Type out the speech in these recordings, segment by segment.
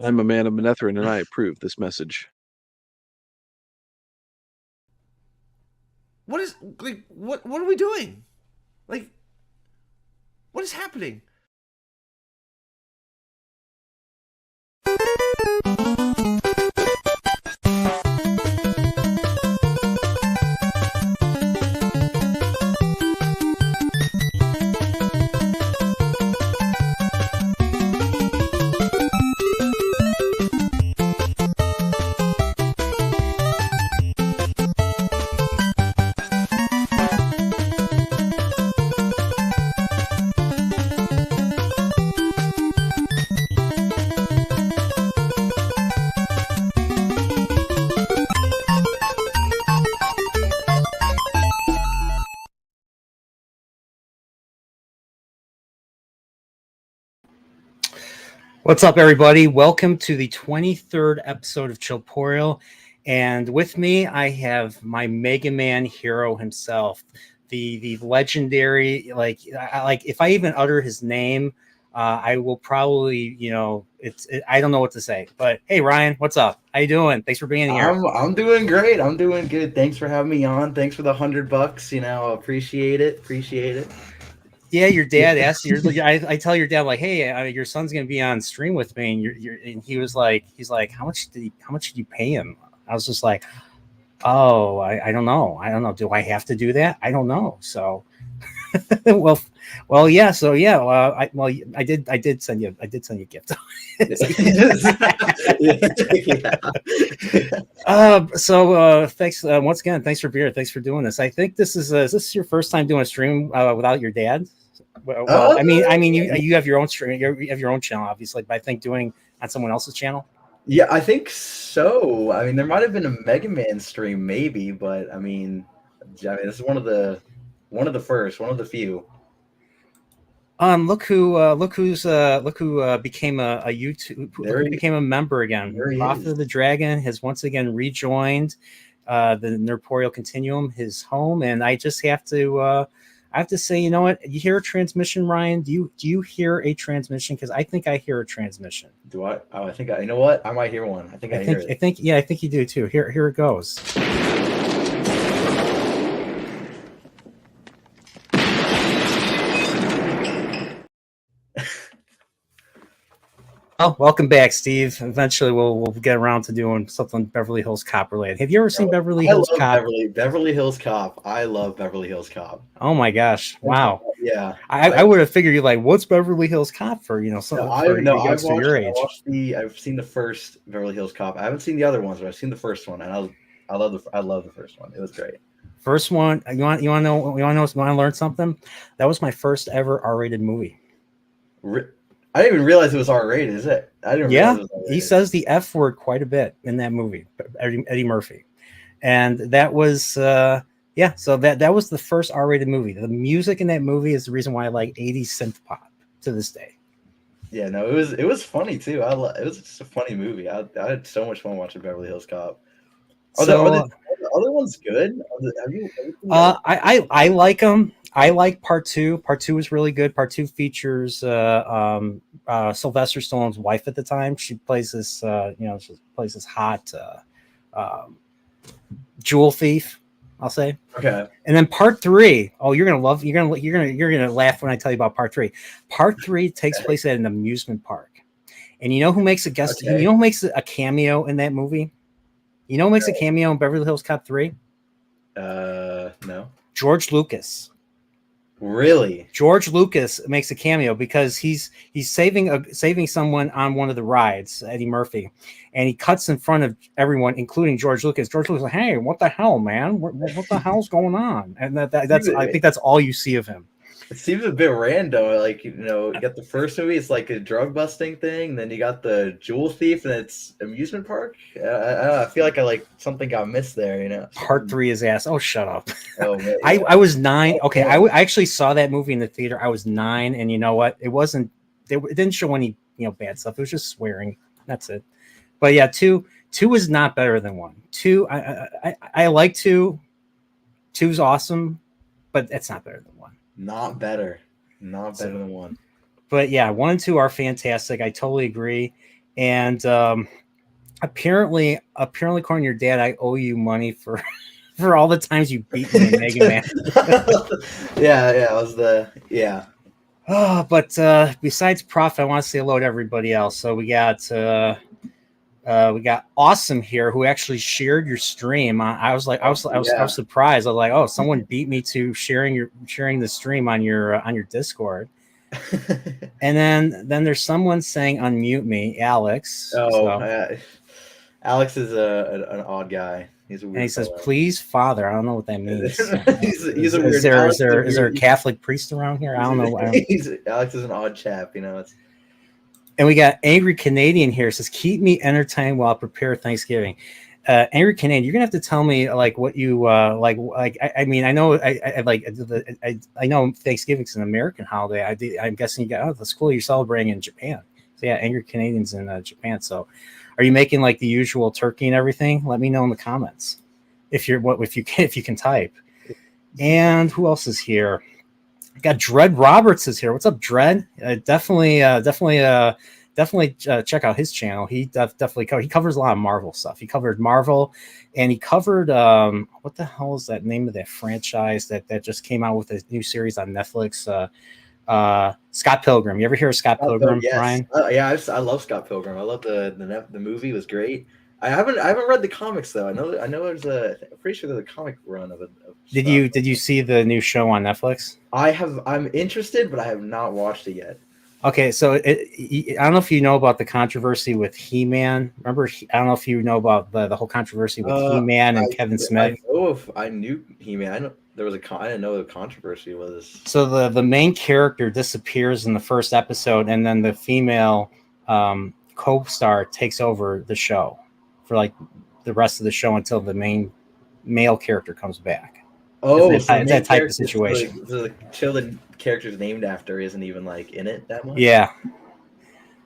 I'm a man of Manethrin, and I approve this message. What is what are we doing? Like what is happening? What's up, everybody? Welcome to the 23rd episode of CHILLPOREAL. And with me, I have my Mega Man hero himself, the legendary, like if I even utter his name, I will probably, I don't know what to say. But hey, Ryan, what's up? How you doing? Thanks for being here. I'm doing great. I'm doing good. Thanks for having me on. Thanks for the $100. Appreciate it. Appreciate it. Yeah, your dad asked you. I tell your dad, like, hey, your son's gonna be on stream with me, and he was like, how much did you pay him? I was just like, oh, I don't know. Do I have to do that? I don't know. So, well, yeah. So yeah, I did send you a gift. Thanks once again. Thanks for being here. Thanks for doing this. I think is this your first time doing a stream without your dad? Well, I mean, you have your own stream. You have your own channel, obviously. But I think doing on someone else's channel. Yeah, I think so. I mean, there might have been a Mega Man stream, maybe, but I mean, this is one of the first, one of the few. Look who became a YouTube, who became a member again. Prophet of the Dragon has once again rejoined the Nerporeal Continuum, his home, and I just have to say, you know what? You hear a transmission, Ryan? Do you hear a transmission? Because I think I hear a transmission. Do I? Oh, I think you know what? I might hear one. I think I think you do too. Here it goes. Oh, welcome back, Steve. Eventually, we'll get around to doing something Beverly Hills Cop related. Have you ever seen Beverly Hills Cop? Beverly Hills Cop. I love Beverly Hills Cop. Oh my gosh! Wow. Yeah. I would have figured you like, what's Beverly Hills Cop for? Your age. I've seen the first Beverly Hills Cop. I haven't seen the other ones, but I've seen the first one, and I love the first one. It was great. First one. You want to learn something? That was my first ever R-rated movie. I didn't even realize it was R-rated. Is it? I didn't. Yeah, he says the F word quite a bit in that movie, Eddie Murphy, and that was So that was the first R-rated movie. The music in that movie is the reason why I like 80s synth pop to this day. Yeah, no, it was funny too. It was just a funny movie. I had so much fun watching Beverly Hills Cop. Are the other ones good? I like them. I like part two. Part two is really good. Part two features Sylvester Stallone's wife at the time. She plays this, hot jewel thief, I'll say. Okay. And then part three. Oh, you're gonna laugh when I tell you about part three. Part three takes place at an amusement park, and you know who makes a guest? Okay. You know who makes a cameo in that movie? You know who makes a cameo in Beverly Hills Cop 3? No. George Lucas. Really? George Lucas makes a cameo because he's saving someone on one of the rides, Eddie Murphy, and he cuts in front of everyone, including George Lucas. George Lucas is like, "Hey, what the hell, man? What the hell's going on?" And that's I think that's all you see of him. It seems a bit random. Like, you got the first movie, it's like a drug busting thing. Then you got the jewel thief, and it's amusement park. I feel like something got missed there. Part three is ass. Oh, shut up. Oh, man. I was 9. Okay, I actually saw that movie in the theater. I was 9, and you know what? It didn't show any bad stuff. It was just swearing. That's it. But yeah, two is not better than 1. 2, I like 2. 2's awesome, but it's not better than 1. Not better than 1. But yeah, 1 and 2 are fantastic. I totally agree. And apparently, according to your dad, I owe you money for for all the times you beat me in Mega Man. Yeah, I was yeah. Oh, but besides Prof, I want to say hello to everybody else. So we got Awesome here, who actually shared your stream. I was surprised. I was like, oh, someone beat me to sharing the stream on your Discord. And then there's someone saying unmute me, Alex. Alex is an odd guy. He's a weird. And he says, fellow. "Please, Father." I don't know what that means. he's a weird. Is there a Catholic priest around here? I don't know. Alex is an odd chap, you know. And we got Angry Canadian here. It says, "Keep me entertained while I prepare Thanksgiving." Angry Canadian, you're gonna have to tell me like what you like. I mean, I know I know Thanksgiving's an American holiday. I'm guessing you got the school you're celebrating in Japan. So yeah, Angry Canadians in Japan. So, are you making like the usual turkey and everything? Let me know in the comments if you can type. And who else is here? Got Dread Roberts is here. What's up, Dread? Definitely check out his channel. He he covers a lot of Marvel stuff. He covered Marvel, and he covered what the hell is that name of that franchise that just came out with a new series on Netflix? Scott Pilgrim. You ever hear of Scott Pilgrim, yes. Ryan? Yeah, I love Scott Pilgrim. I love the movie. Was great. I haven't read the comics though. I know there's I'm pretty sure there's a comic run of it. Did you see the new show on Netflix? I'm interested, but I have not watched it yet. Okay, so I don't know if you know about the controversy with He-Man. Remember, I don't know if you know about the whole controversy with He-Man and Kevin Smith. I know if I knew He-Man. I know there was I didn't know the controversy was. So the main character disappears in the first episode, and then the female co-star takes over the show for like the rest of the show until the main male character comes back. Oh, it's that type of situation. The show the character's named after isn't even like in it that much. Yeah.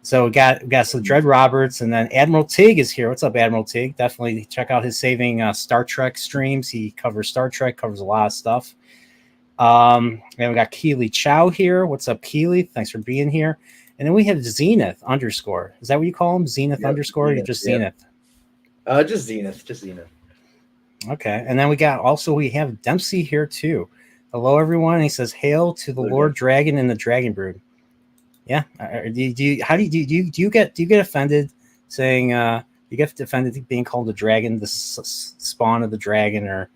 So we got some Dread Roberts, and then Admiral Tig is here. What's up, Admiral Tig? Definitely check out his Saving Star Trek streams. He covers Star Trek, covers a lot of stuff. And we got Keely Chow here. What's up, Keely? Thanks for being here. And then we have Zenith _. Is that what you call him? Zenith _? Zenith, or just Zenith? Just Zenith. Okay. And then we have Dempsey here too. Hello, everyone. And he says, "Hail to the Lord Dragon and the Dragon Brood." Yeah. Do you get offended saying you get offended being called the dragon, the spawn of the dragon, or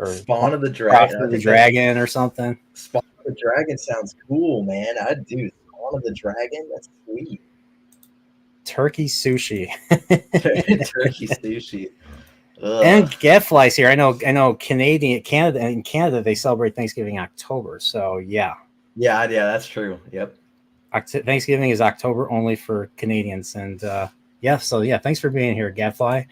spawn of the dragon, of the dragon, or something? Spawn of the dragon sounds cool, man. I do. Spawn of the dragon, that's sweet. Turkey sushi. Turkey sushi. Ugh. And Gadfly's here. I know Canada they celebrate Thanksgiving in October. So yeah, that's true. Yep. Thanksgiving is October only for Canadians, and thanks for being here, Gadfly.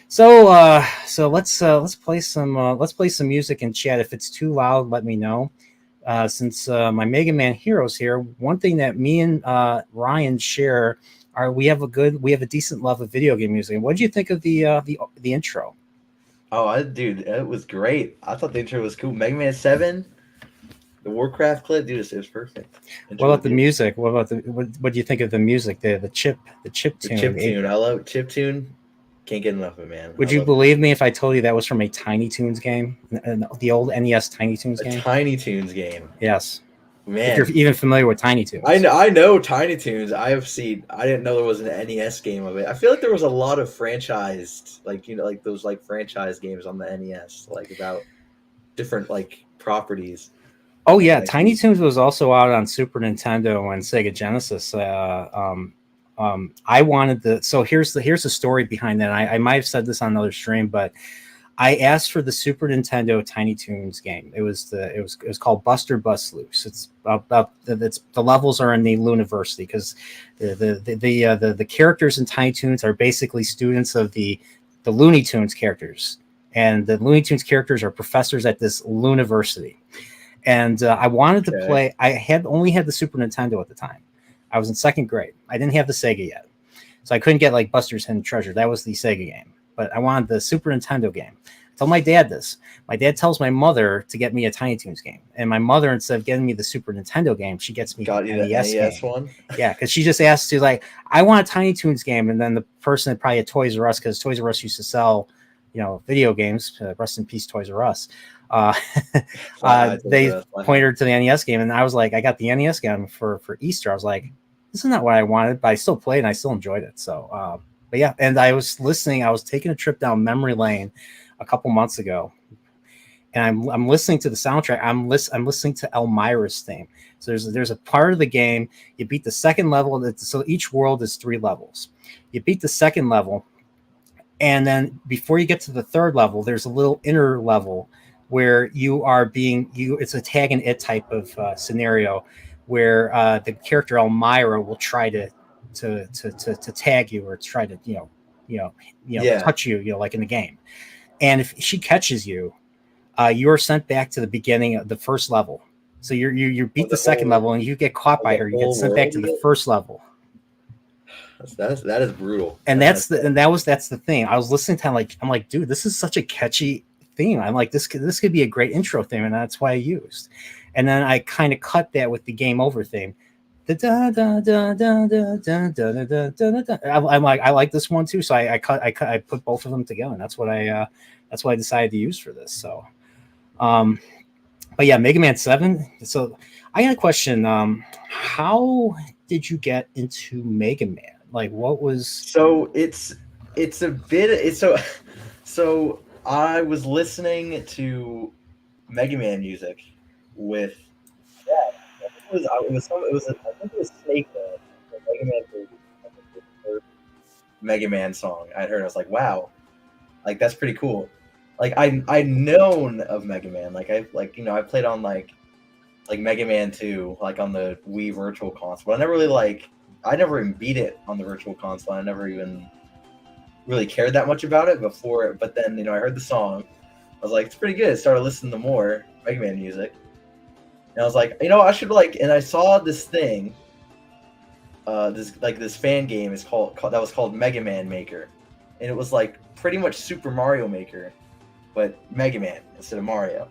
So let's play some music in chat. If it's too loud, let me know. Since my Mega Man heroes here, one thing that me and Ryan share are we have a decent love of video game music. What did you think of the intro? Oh, dude, it was great. I thought the intro was cool. Mega Man 7. The Warcraft clip, dude, it was perfect. What about the music? What do you think of the music? The chip tune. Chip tune. I love chip tune. Can't get enough of it, man. Would you believe me if I told you that was from a Tiny Toons game, the old NES Tiny Toons game? Tiny Toons game. Yes, man. If you're even familiar with Tiny Toons, I know Tiny Toons. I didn't know there was an NES game of it. I feel like there was a lot of franchised, like those like franchise games on the NES, like about different like properties. Oh yeah, Tiny Toons was also out on Super Nintendo and Sega Genesis. I wanted so here's the story behind that. I might have said this on another stream, but I asked for the Super Nintendo Tiny Toons game. It was called Buster Bust Loose. It's about the levels are in the Luniversity because the characters in Tiny Toons are basically students of the Looney Tunes characters, and the Looney Tunes characters are professors at this Luniversity. And I wanted to play. I only had the Super Nintendo at the time. I was in second grade. I didn't have the Sega yet, so I couldn't get like Buster's Hidden Treasure. That was the Sega game, but I wanted the Super Nintendo game. Tell my dad this. My dad tells my mother to get me a Tiny Toons game, and my mother, instead of getting me the Super Nintendo game, she gets me Got the you the NES NES game. one. Yeah, because she just asked to, like, I want a Tiny Toons game, and then the person probably at Toys R Us, because Toys R Us used to sell, video games. Rest in peace, Toys R Us. They pointed her to the NES game, and I was like, I got the NES game for Easter. I was like, this is not what I wanted, but I still played and I still enjoyed it. So, but yeah, and I was taking a trip down memory lane a couple months ago, and I'm listening to the soundtrack. I'm listening to Elmira's theme. So there's a part of the game, you beat the second level. So each world is 3 levels. You beat the second level, and then before you get to the third level, there's a little inner level where it's a tag and it type of scenario where the character Elmira will try to tag you or try to touch you, like in the game. And if she catches you, you are sent back to the beginning of the first level. So you beat the second level, and you get caught by her. You get sent back to the first level. That is brutal. And that's the thing. I was listening to I'm like, dude, this is such a catchy theme. I'm like, this could be a great intro theme, and that's why I used. And then I kind of cut that with the game over theme. I'm like, I like this one too, so I put both of them together. And that's what I decided to use for this. So, but yeah, Mega Man 7. So I got a question. How did you get into Mega Man? Like, what was? So so I was listening to Mega Man music with. Yeah, I think it was Snake Man, the Mega Man 3, the first Mega Man song I heard. I was like, wow, like that's pretty cool. Like I known of Mega Man, I played on like Mega Man 2, like on the Wii Virtual Console. But I never even beat it on the Virtual Console. I never even really cared that much about it before. But then I heard the song. I was like, it's pretty good. I started listening to more Mega Man music. And I was like, I should and I saw this thing, this fan game that was called Mega Man Maker, and it was like pretty much Super Mario Maker, but Mega Man instead of Mario.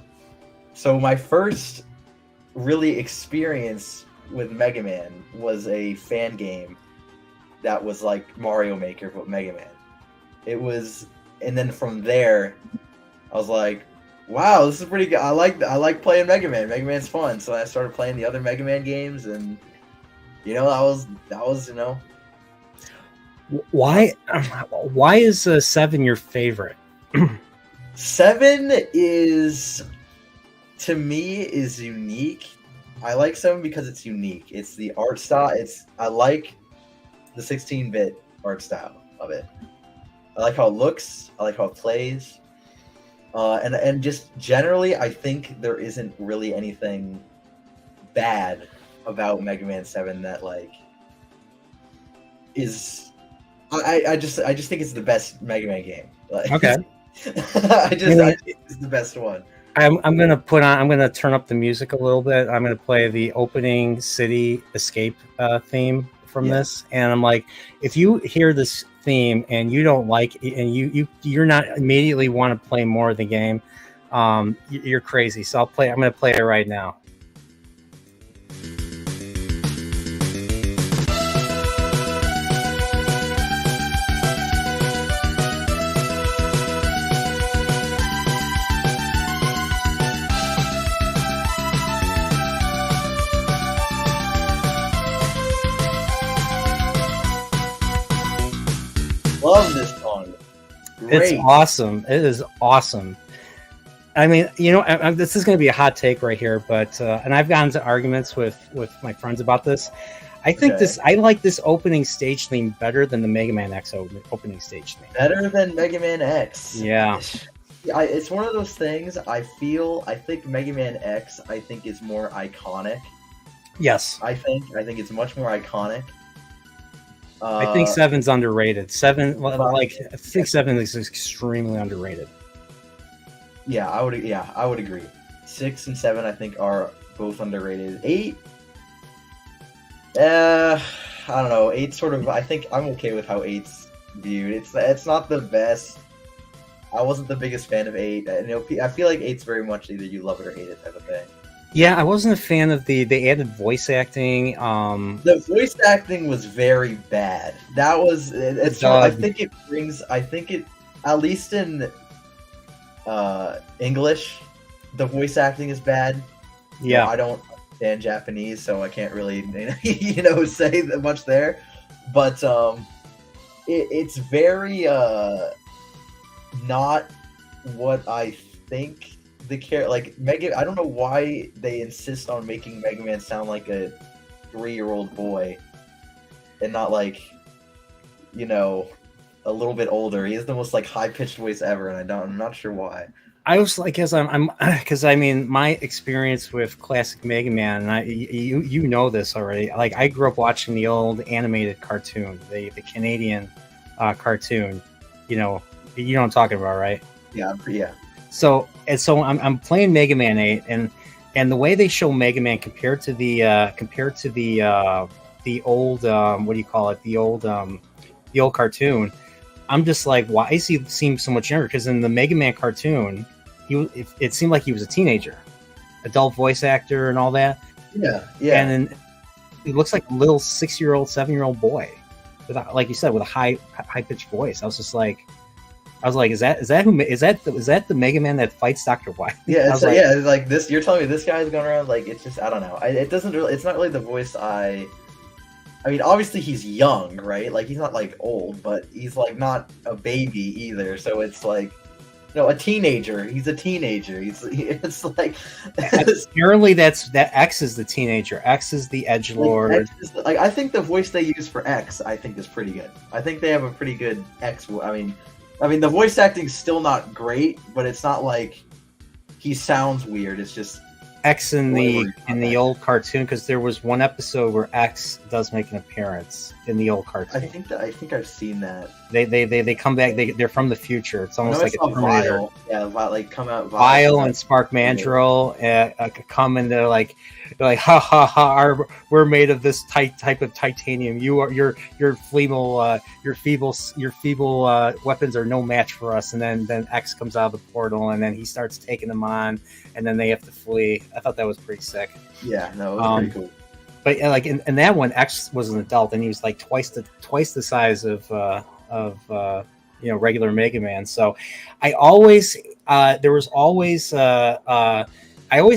So my first really experience with Mega Man was a fan game that was like Mario Maker but Mega Man. It was, and then from there, I was like, wow, this is pretty good. I like playing Mega Man. Mega Man's fun. So I started playing the other Mega Man games, and that was Why is 7 your favorite? 7 is, to me, is unique. I like 7 because it's unique. It's the art style. I like the 16-bit art style of it. I like how it looks. I like how it plays. And just generally, I think there isn't really anything bad about Mega Man 7 that is. I just think it's the best Mega Man game. Okay. I think it's the best one. I'm gonna turn up the music a little bit. I'm gonna play the opening city escape theme from this, and I'm like, if you hear this theme and you don't like it, and you're not immediately want to play more of the game, you're crazy. So I'm gonna play it right now. Love this song. Great. It's awesome. It is awesome. I mean, this is going to be a hot take right here, but and I've gotten into arguments with my friends about this. I think I like this opening stage theme better than the Mega Man X opening stage theme. Better than Mega Man X. Yeah. It's one of those things. I think Mega Man X, is more iconic. Yes. I think it's much more iconic. I think 7's underrated. 7, I think 7 is extremely underrated. Yeah, I would agree. 6 and 7, I think, are both underrated. 8, I don't know. 8 sort of. I think I'm okay with how 8's viewed. It's not the best I wasn't the biggest fan of 8. I feel like 8's very much either you love it or hate it type of thing. Yeah, I wasn't a fan of they added voice acting. The voice acting was very bad. That was it's. I think it at least in English, the voice acting is bad. Yeah, I don't understand Japanese, so I can't really say that much there. But it's very not what I think the character like Mega. I don't know why they insist on making Mega Man sound like a 3-year-old boy and not like a little bit older. He has the most like high-pitched voice ever, and I'm not sure why. I was like, because I mean, my experience with classic Mega Man, and you know this already. Like, I grew up watching the old animated cartoon, the Canadian cartoon. You know what I'm talking about, right? Yeah. So I'm playing Mega Man 8, and the way they show Mega Man compared to the old what do you call it? The old cartoon. I'm just like, why does he seem so much younger? Because in the Mega Man cartoon, it seemed like he was a teenager, adult voice actor and all that. Yeah. And then he looks like a little 6-year-old, 7-year-old boy, like you said, with a high pitched voice. I was like, is that the Mega Man that fights Dr. Wily? Yeah, it's like this. You're telling me this guy's going around like it's just I don't know. It's not really the voice I mean, obviously he's young, right? Like he's not like old, but he's like not a baby either. So it's like, a teenager. He's a teenager. It's like apparently that X is the teenager. X is the edgelord. Like I think the voice they use for X, I think is pretty good. I think they have a pretty good X. I mean the voice acting's still not great, but it's not like he sounds weird. It's just X in the old cartoon, because there was one episode where X does make an appearance in the old cartoon. I think I've seen that. They come back. They're from the future. It's almost like a Terminator. Vile. Yeah, like come out. Vile and Spark Mandrill come and they're like, ha ha ha! We're made of this type of titanium. Your feeble weapons are no match for us. And then X comes out of the portal, and then he starts taking them on, and then they have to flee. I thought that was pretty sick. Yeah, no, it was pretty cool. But like in that one, X was an adult, and he was like twice the size of regular Mega Man. So I always I always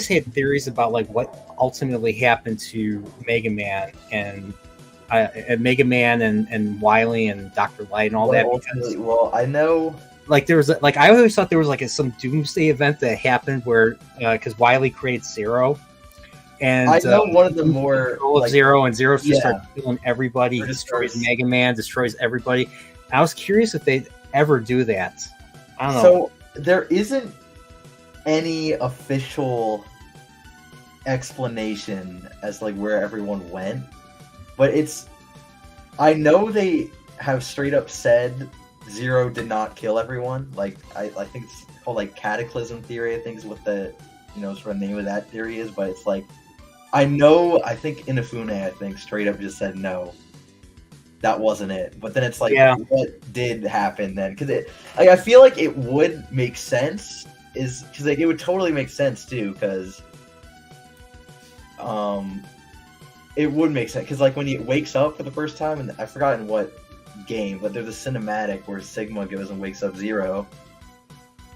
had theories about like what ultimately happened to Mega Man and Wily and Dr. Light and all that. Well, I know. Like there was I always thought there was like some doomsday event that happened where because Wily creates Zero. And I know one of the more of Zero, and Zero just starts killing everybody. He destroys Mega Man, destroys everybody. I was curious if they'd ever do that. I don't know. So there isn't any official explanation as like where everyone went, but I know they have straight up said Zero did not kill everyone. Like I think it's called like Cataclysm theory. I think is what the sort of name of that theory is. But it's like I think Inafune straight up just said no, that wasn't it. But then it's like, what did happen then? Because I feel like it would make sense. Because it would totally make sense too. Because it would make sense. Because like when he wakes up for the first time, and I forgot in what game, but there's a cinematic where Sigma goes and wakes up Zero.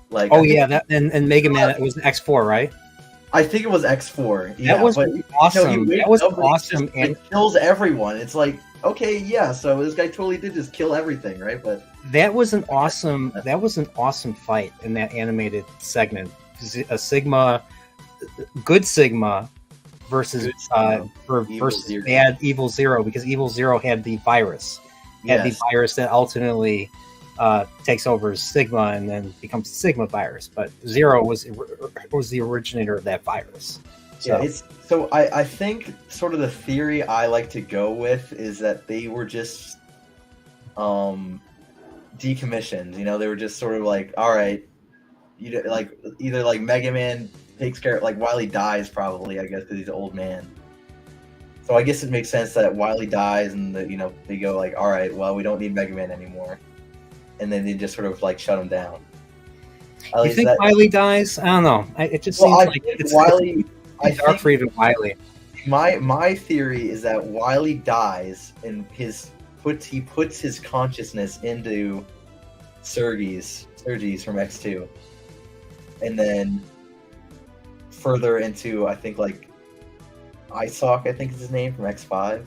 Like and Mega Man, it was X4, right? I think it was X4. Yeah, that was awesome. That was awesome, and kills everyone. It's like, okay, yeah. So this guy totally did just kill everything, right? But that was an awesome fight in that animated segment. A Sigma, good Sigma versus bad Evil Zero, because Evil Zero had the virus. The virus that ultimately takes over as Sigma and then becomes the Sigma virus. But Zero was the originator of that virus. So. Yeah, I think sort of the theory I like to go with is that they were just decommissioned. They were just sort of like, all right, like either like Mega Man takes care of, like Wily dies probably, I guess, because he's an old man. So I guess it makes sense that Wily dies and they go like, all right, well, we don't need Mega Man anymore. And then they just sort of like shut him down. At You least think that. Wily dies? I don't know. It just Well, seems I like think it's Wily. I dark think for even Wily. my theory is that Wily dies and he puts his consciousness into Sergei's from X2, and then further into, I think, like Isaac, I think is his name, from X5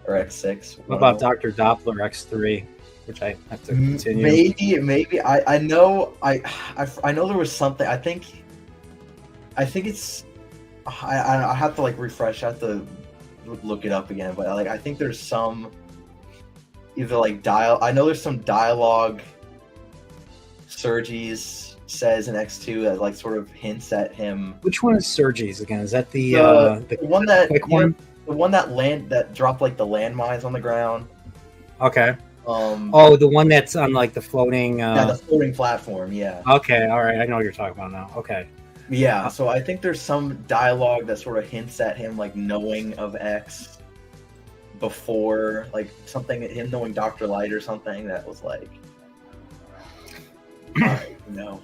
or X6. What about Dr. Doppler X3, which I have to continue? Maybe I know I know there was something. I think it's I have to like refresh. I have to look it up again. But like I think there's some either like I know there's some dialogue Sergei's says in X2 that like sort of hints at him. Which one is Sergei's again? Is that the one that quick one? The one that dropped like the landmines on the ground. Okay. The one that's on like the floating. The floating platform. Yeah. Okay. All right. I know what you're talking about now. Okay. Yeah. So I think there's some dialogue that sort of hints at him like knowing of X before, like something, him knowing Dr. Light or something that was like. No.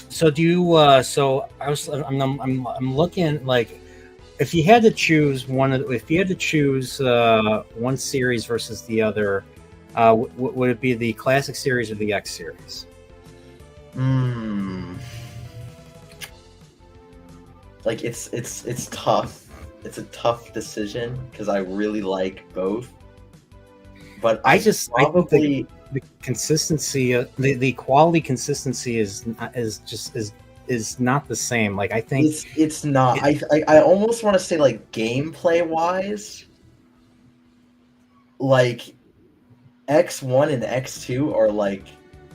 So do you? So I'm looking like, if you had to choose one series versus the other, would it be the classic series or the X series? Like it's tough. It's a tough decision because I really like both. But I think the consistency, the quality consistency is not the same. Like I think it's not. I almost want to say like gameplay wise, like X1 and X2 are like,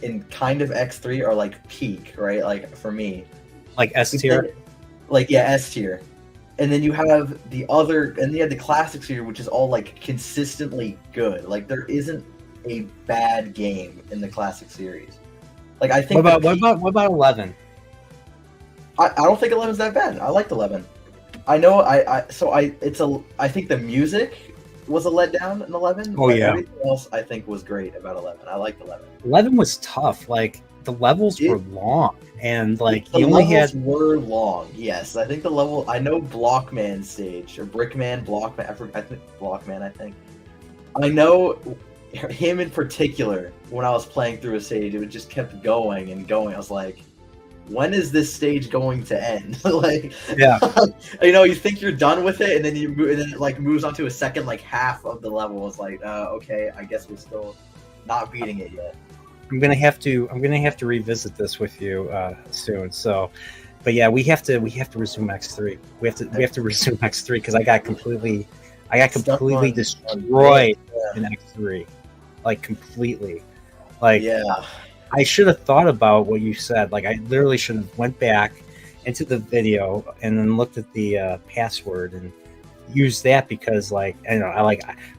in kind of X3 are like peak, right? Like for me, like S tier, S tier. And then you have the other, and you have the classic series, which is all like consistently good. Like there isn't a bad game in the classic series. Like I think. What about 11? I don't think 11's that bad. I liked 11. I know. I think the music was a letdown in 11. Oh yeah. Everything else I think was great about 11. I liked 11. 11 was tough. Like the levels were long, and like the you only levels had were long. Yes, I think the level. I know Blockman stage or Brickman, Blockman. I think Blockman. I think. I know him in particular. When I was playing through a stage, it just kept going and going. I was like, when is this stage going to end? Like, yeah, you think you're done with it, and then it like moves on to a second like half of the level. It's like, okay, I guess we're still not beating it yet. I'm gonna have to revisit this with you soon. So, but yeah, we have to resume X3. We have to resume X3 because I got completely destroyed in X3, like completely. Like, yeah. I should have thought about what you said. Like I literally should have went back into the video and then looked at the password and used that, because like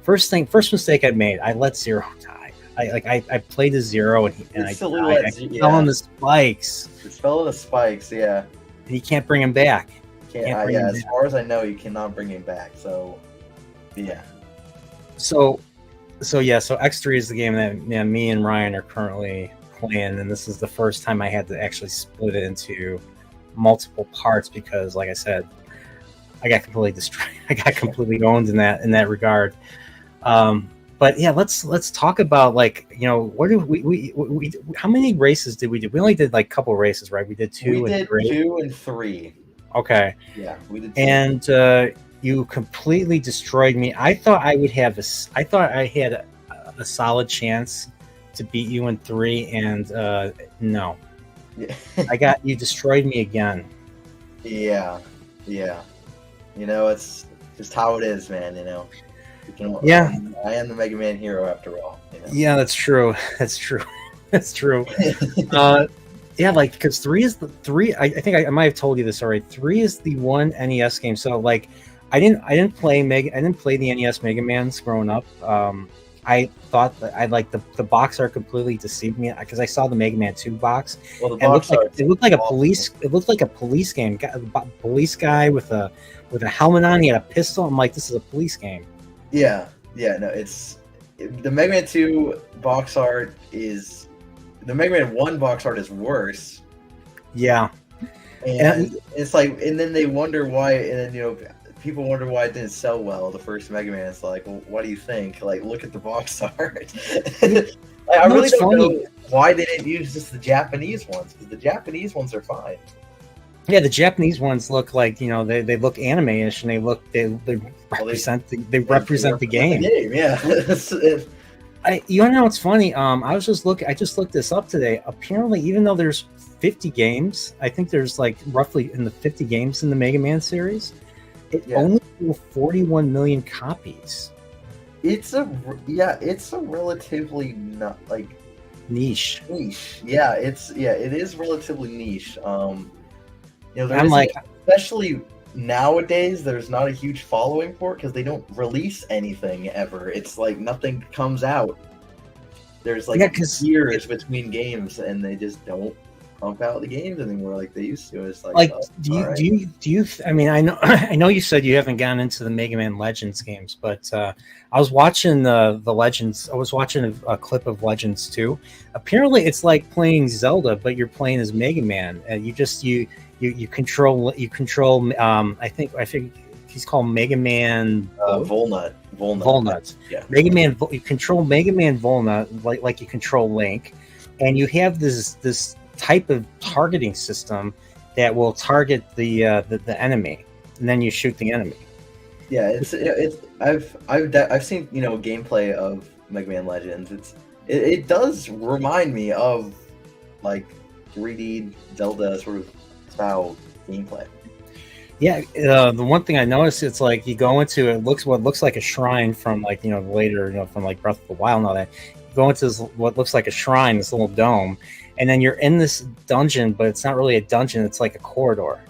first mistake I made, I let Zero die. I played a Zero and I fell on the spikes. It fell on the spikes, yeah. And you can't bring him back. As far as I know, you cannot bring him back. So, yeah. So X3 is the game that me and Ryan are currently playing, and this is the first time I had to actually split it into multiple parts because, like I said, I got completely destroyed. I got completely owned in that regard. But yeah, let's talk about what do we how many races did we do? We only did like a couple races, right? We did 2 and 3. 2 and 3. Okay. Yeah, we did 2. And you completely destroyed me. I thought I had a solid chance to beat you in 3, and no. Yeah. You destroyed me again. Yeah. It's just how it is, man. Yeah. I am the Mega Man hero after all. Yeah, that's true. That's true. Yeah, like because 3 is the 3. I think I might have told you this already. 3 is the one NES game. So like, I didn't play the NES Mega Mans growing up. I thought that the box art completely deceived me because I saw the Mega Man 2 box. Well, it looked like a police game. A police guy with a helmet on. He had a pistol. I'm like, this is a police game. Yeah. No, it's the Mega Man 2 box art is the Mega Man 1 box art is worse, Yeah. And it's like, and then they wonder why, and then people wonder why it didn't sell well. The first Mega Man, it's like, well, what do you think? Like, look at the box art. Like, I really don't know why they didn't use just the Japanese ones, because the Japanese ones are fine. Yeah, the Japanese ones look like they look anime-ish, and they represent the game. Yeah. You wanna know what's funny? I just looked this up today. Apparently, even though there's 50 games, I think there's like roughly in the 50 games in the Mega Man series, it only sold 41 million copies. It's a relatively not like niche. Yeah, it is relatively niche. I'm like, especially nowadays, there's not a huge following for it because they don't release anything ever. It's like nothing comes out. There's like years between games, and they just don't pump out the games anymore like they used to. It's like, do you? I mean, I know you said you haven't gotten into the Mega Man Legends games, but I was watching the Legends. I was watching a clip of Legends 2. Apparently, it's like playing Zelda, but you're playing as Mega Man, and you control. I think he's called Mega Man Volnut. Yeah. Mega Man. You control Mega Man Volnut like you control Link, and you have this type of targeting system that will target the enemy, and then you shoot the enemy. Yeah, I've seen gameplay of Mega Man Legends. It does remind me of like 3D Zelda sort of style gameplay. Yeah, the one thing I noticed, it's like you go into what looks like a shrine from like later from like Breath of the Wild and all that. You go into what looks like a shrine, this little dome, and then you're in this dungeon, but it's not really a dungeon; it's like a corridor.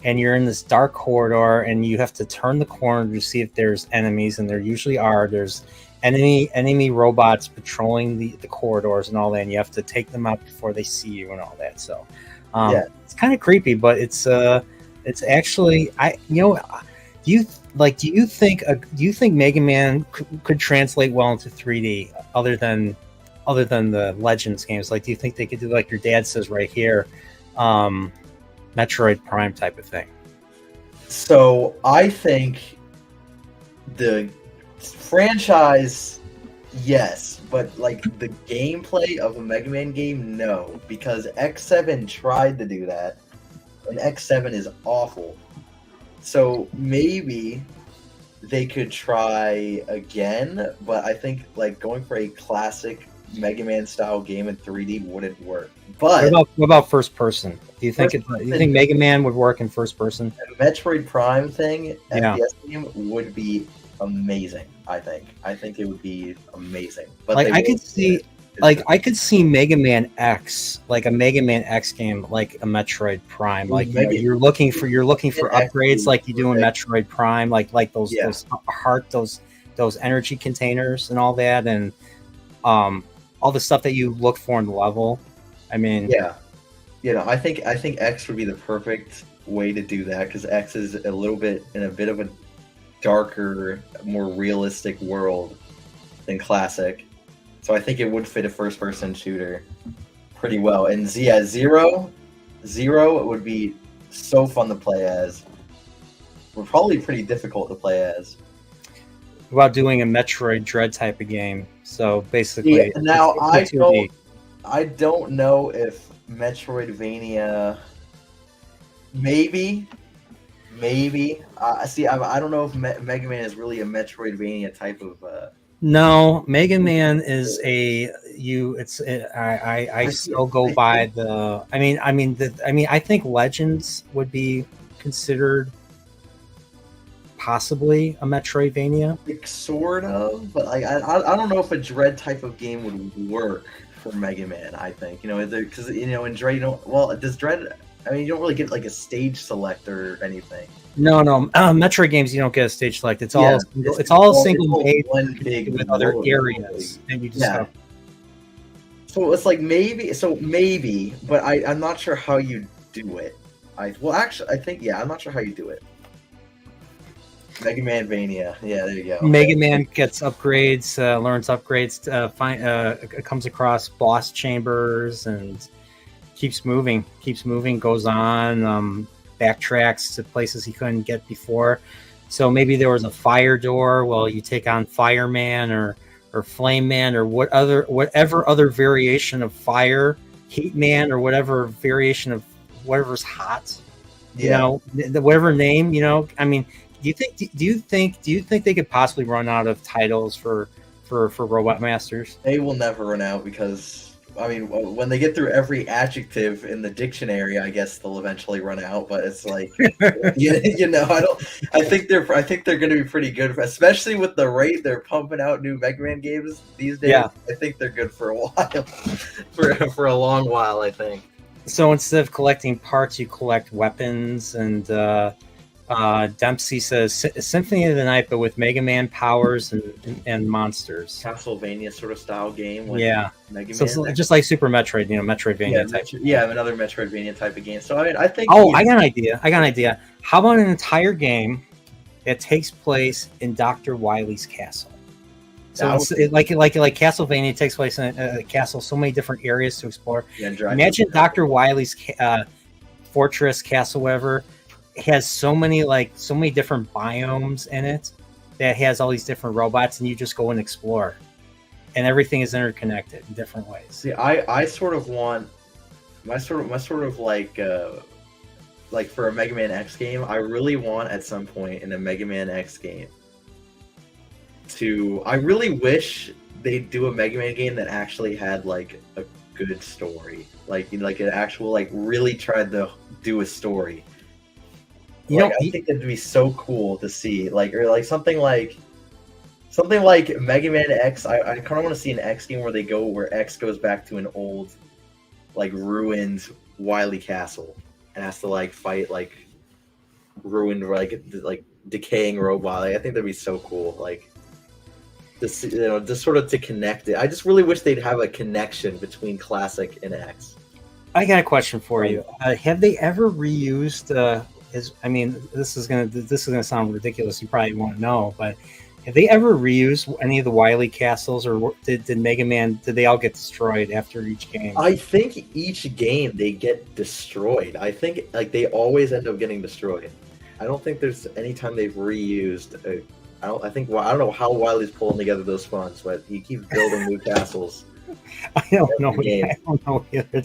And you're in this dark corridor, and you have to turn the corner to see if there's enemies, and there usually are. There's enemy robots patrolling the corridors and all that, and you have to take them out before they see you and all that. So, it's kind of creepy, but it's actually do you think Mega Man could translate well into 3D other than the Legends games? Like, do you think they could do, like your dad says right here, Metroid Prime type of thing? So I think the franchise, yes, but like the gameplay of a Mega Man game, no, because X7 tried to do that, and X7 is awful. So maybe they could try again, but I think like going for a classic Mega Man style game in 3D wouldn't work. But what about first person? Do you think Mega Man would work in first person? The Metroid Prime thing, FPS game would be amazing. I think it would be amazing. But like I could see Mega Man X, like a Mega Man X game, like a Metroid Prime. Like you're looking for upgrades like you do in Metroid Prime, like those energy containers and all that, and all the stuff that you look for in the level. I mean, I think X would be the perfect way to do that, because X is a bit of a darker, more realistic world than classic. So I think it would fit a first-person shooter pretty well. And Zero would be so fun to play as. We're probably pretty difficult to play as. About doing a Metroid Dread type of game. So basically, now I don't know if Metroidvania. Maybe. I don't know if Mega Man is really a Metroidvania type of. No, Mega Man is I still go by the. I think Legends would be considered possibly a Metroidvania. Like, sort of, but like I don't know if a Dread type of game would work for Mega Man. I think because in Dread you don't. Well, does Dread? I mean, you don't really get like a stage select or anything. No. Metroid games, you don't get a stage select. It's all single page with other areas, and you just So it's like maybe, but I'm not sure how you do it. I'm not sure how you do it. Mega Man Vania, there you go. Mega Man gets upgrades, learns upgrades, comes across boss chambers and keeps moving, goes on, backtracks to places he couldn't get before. So maybe there was a fire door. Well, you take on Fireman or Flame Man or whatever other variation of fire, Heat Man or whatever variation of whatever's hot. You know, whatever name. You know, I mean, do you think they could possibly run out of titles for Robot Masters? They will never run out because, I mean, when they get through every adjective in the dictionary, I guess they'll eventually run out. But it's like, you know, I think they're going to be pretty good, especially with the rate they're pumping out new Mega Man games these days. Yeah. I think they're good for a while, for a long while, I think. So instead of collecting parts, you collect weapons. And Dempsey says Symphony of the Night, but with Mega Man powers and monsters. Castlevania sort of style game. With Mega So Man. just like Super Metroid, Metroidvania type. Another Metroidvania type of game. So I mean, I think. Oh, I got an idea. How about an entire game that takes place in Dr. Wily's castle? So it's like Castlevania takes place in a castle, so many different areas to explore. Yeah, imagine Dr. Wily's fortress, castle, whatever. It has so many different biomes in it that has all these different robots, and you just go and explore, and everything is interconnected in different ways. See, I sort of want my sort of like for a Mega Man X game, I really want at some point in a Mega Man X game I really wish they'd do a Mega Man game that actually had like a good story, like like an actual really tried to do a story. I think that'd be so cool to see, or something like Mega Man X. I kind of want to see an X game where X goes back to an old, ruined Wily castle and has to fight ruined decaying robot. I think that'd be so cool. This, just sort of to connect it. I just really wish they'd have a connection between classic and X. I got a question for you. Have they ever reused? This is gonna sound ridiculous. You probably won't know, but have they ever reused any of the Wily castles, or did Mega Man? Did they all get destroyed after each game? I think each game they get destroyed. I think they always end up getting destroyed. I don't think there's any time they've reused. I don't know how Wily's pulling together those funds, but he keeps building new castles. I don't know. I don't know either.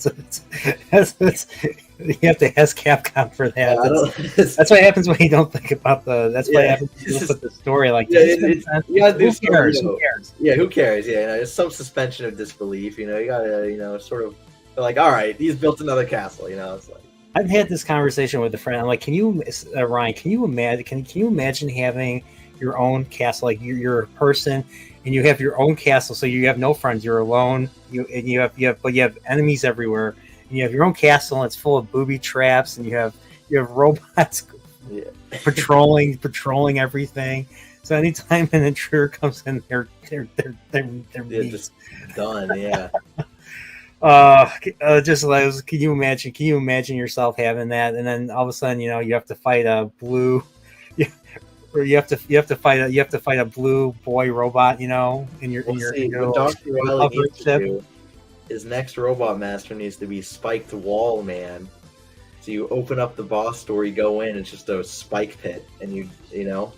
You have to ask Capcom for that. That's what happens when you don't think about the. That's what happens when you put the story like that. Who cares? Who cares? Yeah, who cares? Yeah, there's some suspension of disbelief. You gotta, sort of. They're like, all right, he's built another castle. It's like. I've had this conversation with a friend. I'm like, Ryan? Can you imagine? Can you imagine having your own castle? Like you're a person, and you have your own castle, so you have no friends. You're alone. You have enemies everywhere. And you have your own castle, and it's full of booby traps, and you have robots patrolling everything. So anytime an intruder comes in, they're just done. Yeah. Just like, can you imagine yourself having that, and then all of a sudden, you have to fight a blue. Or you have to fight a blue boy robot, in your what Dr. Wily needs to do, his next robot master needs to be Spiked Wall Man. So you open up the boss door, you go in, it's just a spike pit, and you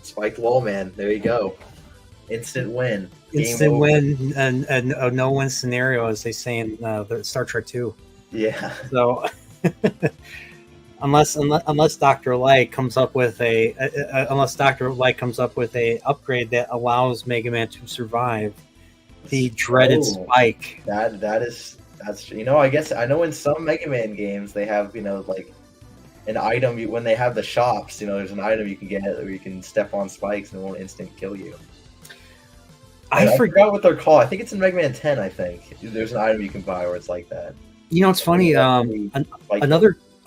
Spiked Wall Man. There you go, instant win. Instant win, and a no-win scenario, as they say in the Star Trek 2. Yeah. So. Unless Dr. Light comes up with a upgrade that allows Mega Man to survive the dreaded spike. That's I guess I know in some Mega Man games they have an item when they have the shops. There's an item you can get where you can step on spikes and it won't instant kill you. I forgot what they're called. I think it's in Mega Man 10. I think there's an item you can buy where it's like that. It's funny.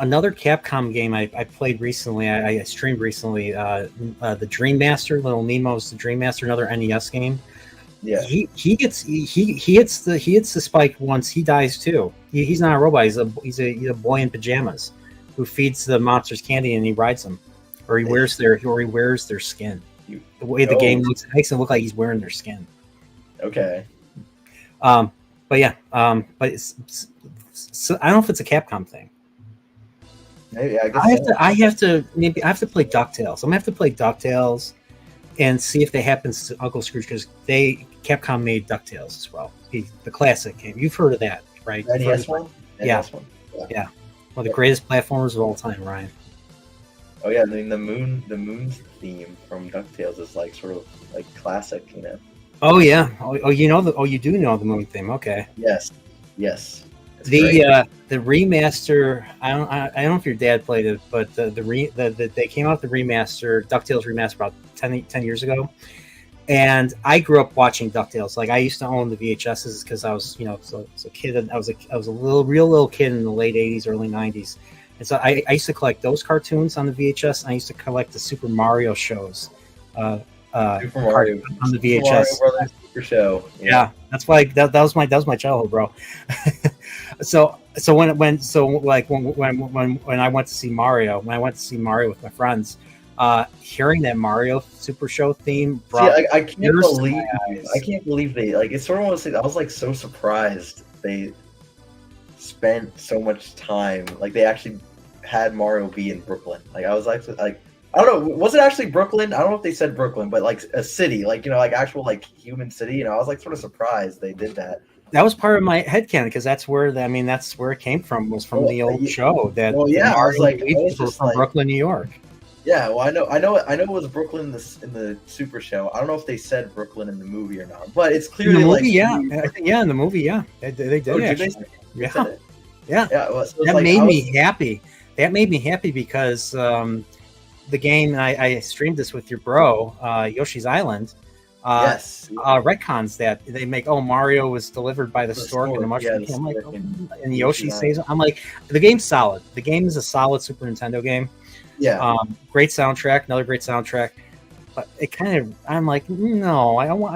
Another Capcom game I played recently, I streamed recently, the Dream Master, Little Nemo's the Dream Master, another NES game. Yeah, he hits the spike once, he dies too. He's not a robot. He's a boy in pajamas who feeds the monsters candy and he rides them, or he wears their skin. The way the game looks, it makes it look like he's wearing their skin. Okay. But So I don't know if it's a Capcom thing. Maybe I guess I have to play DuckTales. I'm gonna have to play DuckTales and see if they happen to Uncle Scrooge, because Capcom made DuckTales as well. The classic game. You've heard of that, right? NES one? Yeah. NES one? Yeah. One of the greatest platformers of all time, Ryan. Oh yeah, I mean the moon theme from DuckTales is like sort of like classic, you know. Oh yeah. You do know the moon theme. Okay. Yes. It's great. The remaster. I don't know if your dad played it, but they came out with the remaster, DuckTales remaster, about 10 years ago. And I grew up watching DuckTales. Like, I used to own the VHSs because I was, a kid. I was a little kid in the late '80s, early '90s, and so I used to collect those cartoons on the VHS. And I used to collect the Super Mario shows, Super Mario on the VHS. Super Mario Brothers Super Show. Yeah, that's why that was my childhood, bro. so when I went to see Mario, with my friends. Hearing that Mario Super Show theme brought I can't believe they, like, it's sort of almost like, I was like so surprised they spent so much time, like they actually had Mario be in Brooklyn. Like, I was actually like, I don't know, was it actually Brooklyn? I don't know if they said Brooklyn, but like a city, like, like actual like human city. I was like sort of surprised they did that. That was part of my headcanon, because that's where it came from, was from the old show that Mario I was like, from Brooklyn, New York. Yeah, well, I know it was Brooklyn in the Super Show. I don't know if they said Brooklyn in the movie or not, but it's clearly in the movie, like in the movie, they did. Oh, Yeah. Well, so that made me happy. That made me happy because the game, and I streamed this with your bro, Yoshi's Island. Retcons that they make. Oh, Mario was delivered by the stork and the mushroom. I'm like, and Yoshi says, I'm like, the game's solid. The game is a solid Super Nintendo game. Yeah. Great soundtrack. Another great soundtrack. But it kind of, I'm like, no, I want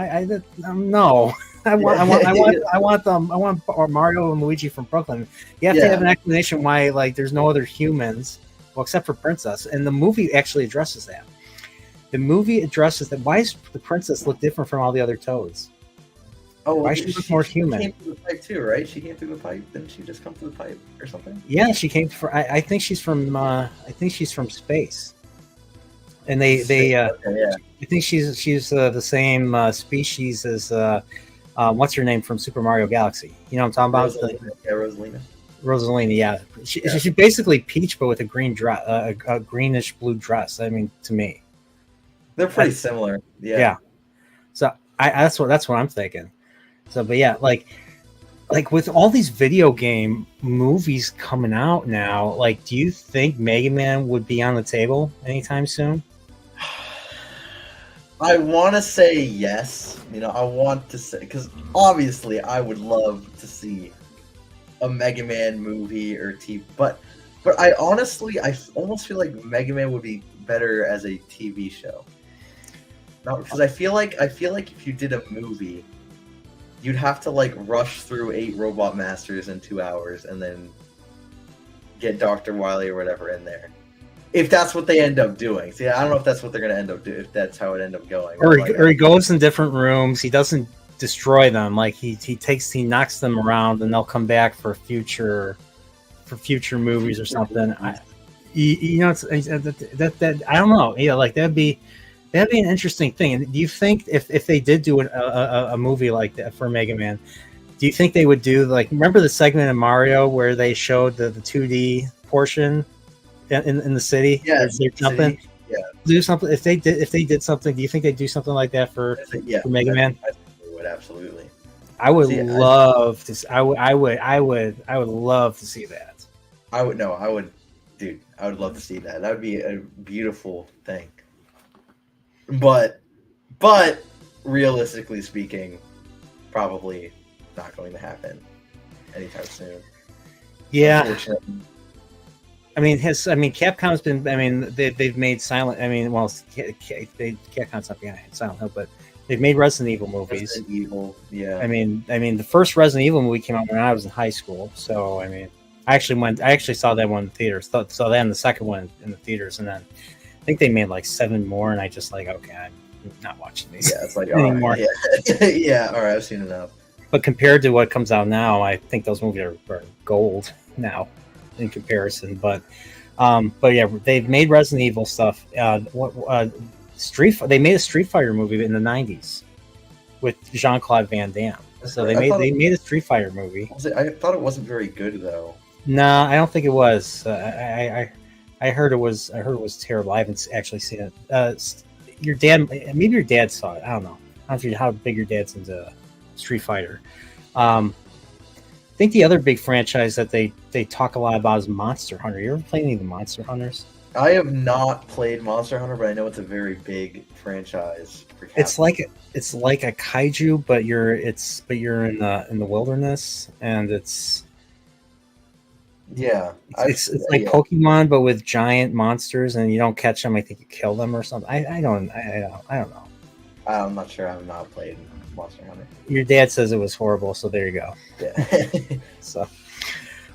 Mario and Luigi from Brooklyn. You have to have an explanation why, like, there's no other humans, well, except for Princess. And the movie actually addresses that. The movie addresses that. Why does the princess look different from all the other Toads? Oh, why she look more human? She came through the pipe too, right? She came through the pipe. Didn't she just come through the pipe or something? Yeah, she came for. I think she's from. I think she's from space. And I think she's the same species as what's her name from Super Mario Galaxy? You know what I'm talking about? Rosalina. Rosalina, yeah. She's basically Peach, but with a green dress, a greenish blue dress. I mean, to me, they're pretty similar. Yeah. So that's what I'm thinking. So, but yeah, like with all these video game movies coming out now, like, do you think Mega Man would be on the table anytime soon? I want to say yes. I want to say, because obviously I would love to see a Mega Man movie or TV, but I almost feel like Mega Man would be better as a TV show. No, because I feel like if you did a movie, you'd have to like rush through 8 Robot Masters in 2 hours and then get Dr. Wily or whatever in there. If that's what they end up doing. See, I don't know if that's what they're going to end up doing, if that's how it end up going. Or he goes in different rooms. He doesn't destroy them. Like he knocks them around and they'll come back for future movies or something. That I don't know. Yeah, like that'd be an interesting thing. And do you think if they did do a movie like that for Mega Man, do you think they would do, like, remember the segment in Mario where they showed the 2D portion in the city? Yeah, they're jumping. Yeah. Do something if they did something. Do you think they'd do something like that for Mega Man? I think they would, absolutely. I would love to. I would love to see that. I would love to see that. That would be a beautiful thing. But realistically speaking, probably not going to happen anytime soon. Yeah. I mean, Capcom's been. I mean, they've made Silent. I mean, well, Capcom's not behind Silent Hill, but they've made Resident Evil movies. Resident Evil, yeah. I mean, the first Resident Evil movie came out when I was in high school, so I mean, I actually saw that one in the theaters. Saw that and the second one in the theaters, and then I think they made like 7 more, and I just like, okay, I'm not watching these. Yeah, it's like anymore. Right, yeah. Yeah, all right, I've seen enough. but compared to what comes out now, I think those movies are gold now in comparison. But yeah, they've made Resident Evil stuff. They made a Street Fighter movie in the '90s with Jean-Claude Van Damme. So they made a Street Fighter movie. I thought it wasn't very good though. No, I don't think it was. I heard it was. I heard it was terrible. I haven't actually seen it. Your dad, maybe your dad saw it. I don't know. I don't know how big your dad's into Street Fighter. I think the other big franchise that they talk a lot about is Monster Hunter. You ever played any of the Monster Hunters? I have not played Monster Hunter, but I know it's a very big franchise. It's like a kaiju, but you're in the wilderness, and it's like Pokemon, but with giant monsters, and you don't catch them. I think you kill them or something. I don't know. I'm not sure. I have not played Monster Hunter. Your dad says it was horrible, so there you go. Yeah. So,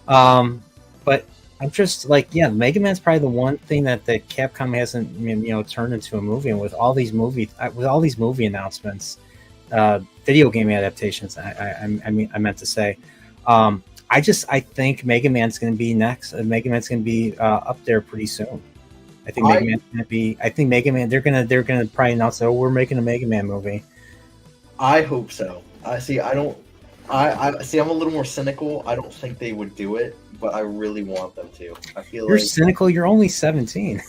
but I'm just like, yeah, Mega Man's probably the one thing that Capcom hasn't, turned into a movie. And with all these movie announcements, video game adaptations, I meant to say, I think Mega Man's going to be next. Mega Man's going to be up there pretty soon. I think Mega Man's going to be. I think Mega Man. They're gonna probably announce, oh, we're making a Mega Man movie. I hope so. I see. I'm a little more cynical. I don't think they would do it, but I really want them to. I feel you're cynical. You're only 17.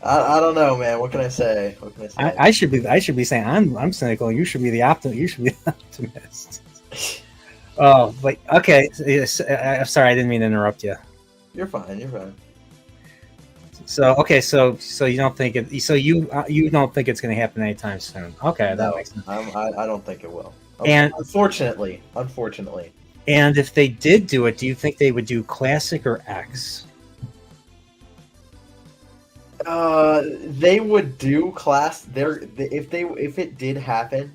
I don't know, man. What can I say? I should be saying I'm cynical. You should be the optimist. You should be the optimist. Oh, but okay. I'm sorry. I didn't mean to interrupt you. You're fine. So okay, so you don't think it? So you don't think it's going to happen anytime soon? Okay, that makes sense. I don't think it will. And unfortunately. And if they did do it, do you think they would do classic or X? They would do class. If it did happen,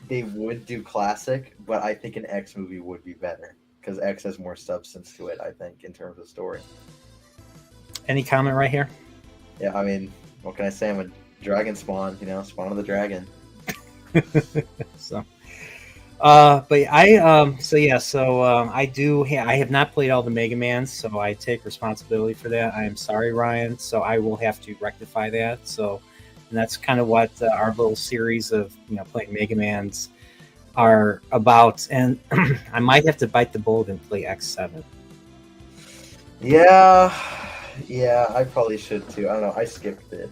they would do classic. But I think an X movie would be better because X has more substance to it. I think in terms of story. Any comment right here? Yeah, I mean, what can I say? I'm a dragon spawn, spawn of the dragon. So, but I have not played all the Mega Mans, so I take responsibility for that. I am sorry, Ryan. So I will have to rectify that. So, and that's kind of what our little series of playing Mega Mans are about. And I might have to bite the bullet and play X7. Yeah, I probably should too. I don't know. I skipped it.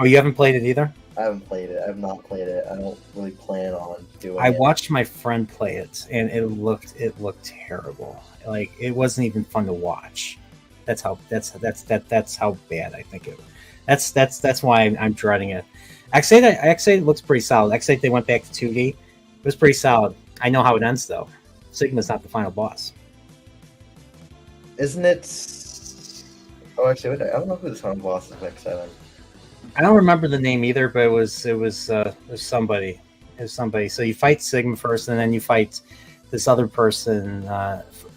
Oh, you haven't played it either? I haven't played it. I've not played it. I don't really plan on doing it. I watched my friend play it, and it looked terrible. Like it wasn't even fun to watch. That's how bad I think it. That's why I'm dreading it. X8 looks pretty solid. X8 they went back to 2D. It was pretty solid. I know how it ends though. Sigma's not the final boss. Isn't it? Oh, actually, I don't know who the final boss is. X7. I don't remember the name either, but it was somebody. It was somebody. So you fight Sigma first, and then you fight this other person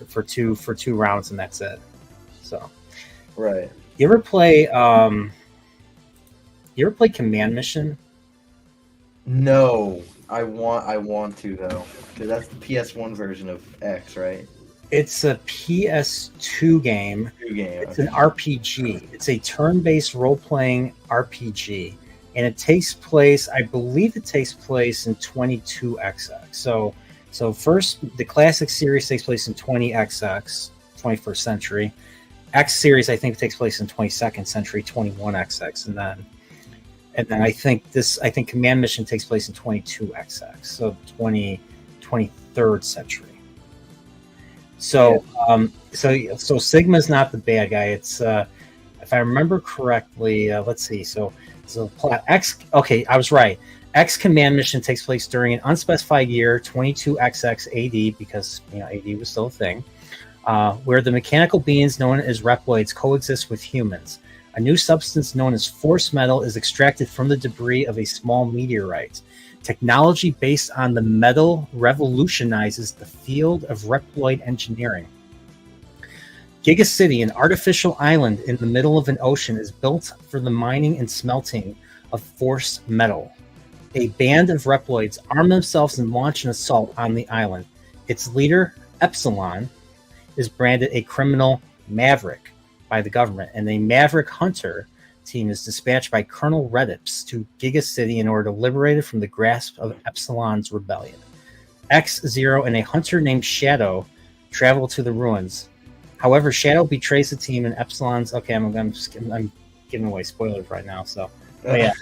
for two rounds, and that's it. So, right. You ever play Command Mission? No, I want to though, because that's the PS1 version of X, right? It's a PS2 game. It's an RPG. It's a turn-based role-playing RPG, and it takes place. I believe it takes place in 22XX. So first, the classic series takes place in 20XX, 21st century. X series, I think, takes place in 22nd century, 21XX, and then I think Command Mission takes place in 22XX, so 23rd century. So, so Sigma's not the bad guy. It's if I remember correctly. Let's see. So X. Okay, I was right. X Command Mission takes place during an unspecified year, 22XX AD, because AD was still a thing, where the mechanical beings known as Reploids coexist with humans. A new substance known as force metal is extracted from the debris of a small meteorite. Technology based on the metal revolutionizes the field of Reploid engineering. Giga City, an artificial island in the middle of an ocean, is built for the mining and smelting of force metal. A band of Reploids arm themselves and launch an assault on the island. Its leader, Epsilon, is branded a criminal maverick by the government, and a Maverick Hunter team is dispatched by Colonel Redips to Giga City in order to liberate it from the grasp of Epsilon's rebellion. X-Zero and a hunter named Shadow travel to the ruins. However, Shadow betrays the team, and Epsilon's... Okay, I'm giving away spoilers right now, so... But yeah.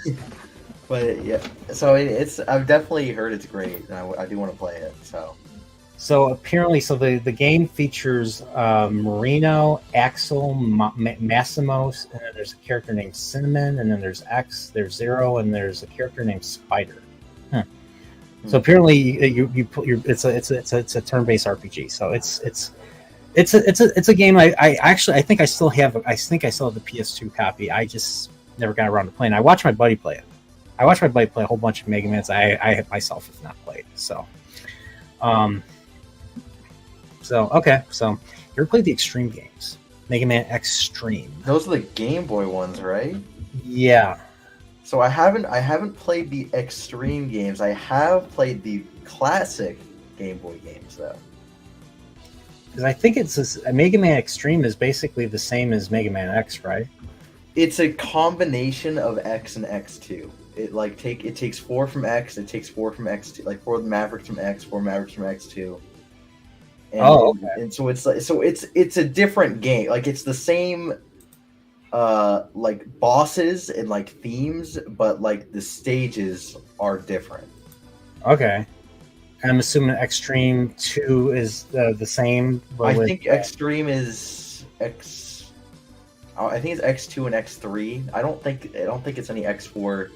But yeah, so it's I've definitely heard it's great, and I do want to play it. So apparently, the game features Marino, Axel, Massimo, and then there's a character named Cinnamon, and then there's X, there's Zero, and there's a character named Spider. So apparently, it's a turn-based RPG. So it's a game. I think I still have the PS2 copy. I just never got around to playing. I watched my buddy play it. I watched my buddy play a whole bunch of Mega Mans. I myself have not played. So okay. So you ever played the Extreme games? Mega Man Extreme. Those are the Game Boy ones, right? Yeah. So I haven't played the Extreme games. I have played the classic Game Boy games though. Because I think a Mega Man Extreme is basically the same as Mega Man X, right? It's a combination of X and X2. It takes 4 from X, it takes 4 from X2, like 4 Mavericks from X, 4 Mavericks from X2. And, okay. And so it's a different game. Like it's the same like bosses and like themes, but like the stages are different. Okay. And I'm assuming Extreme 2 is the same. I think Extreme is X. I think it's X2 and X3. I don't think it's any X4.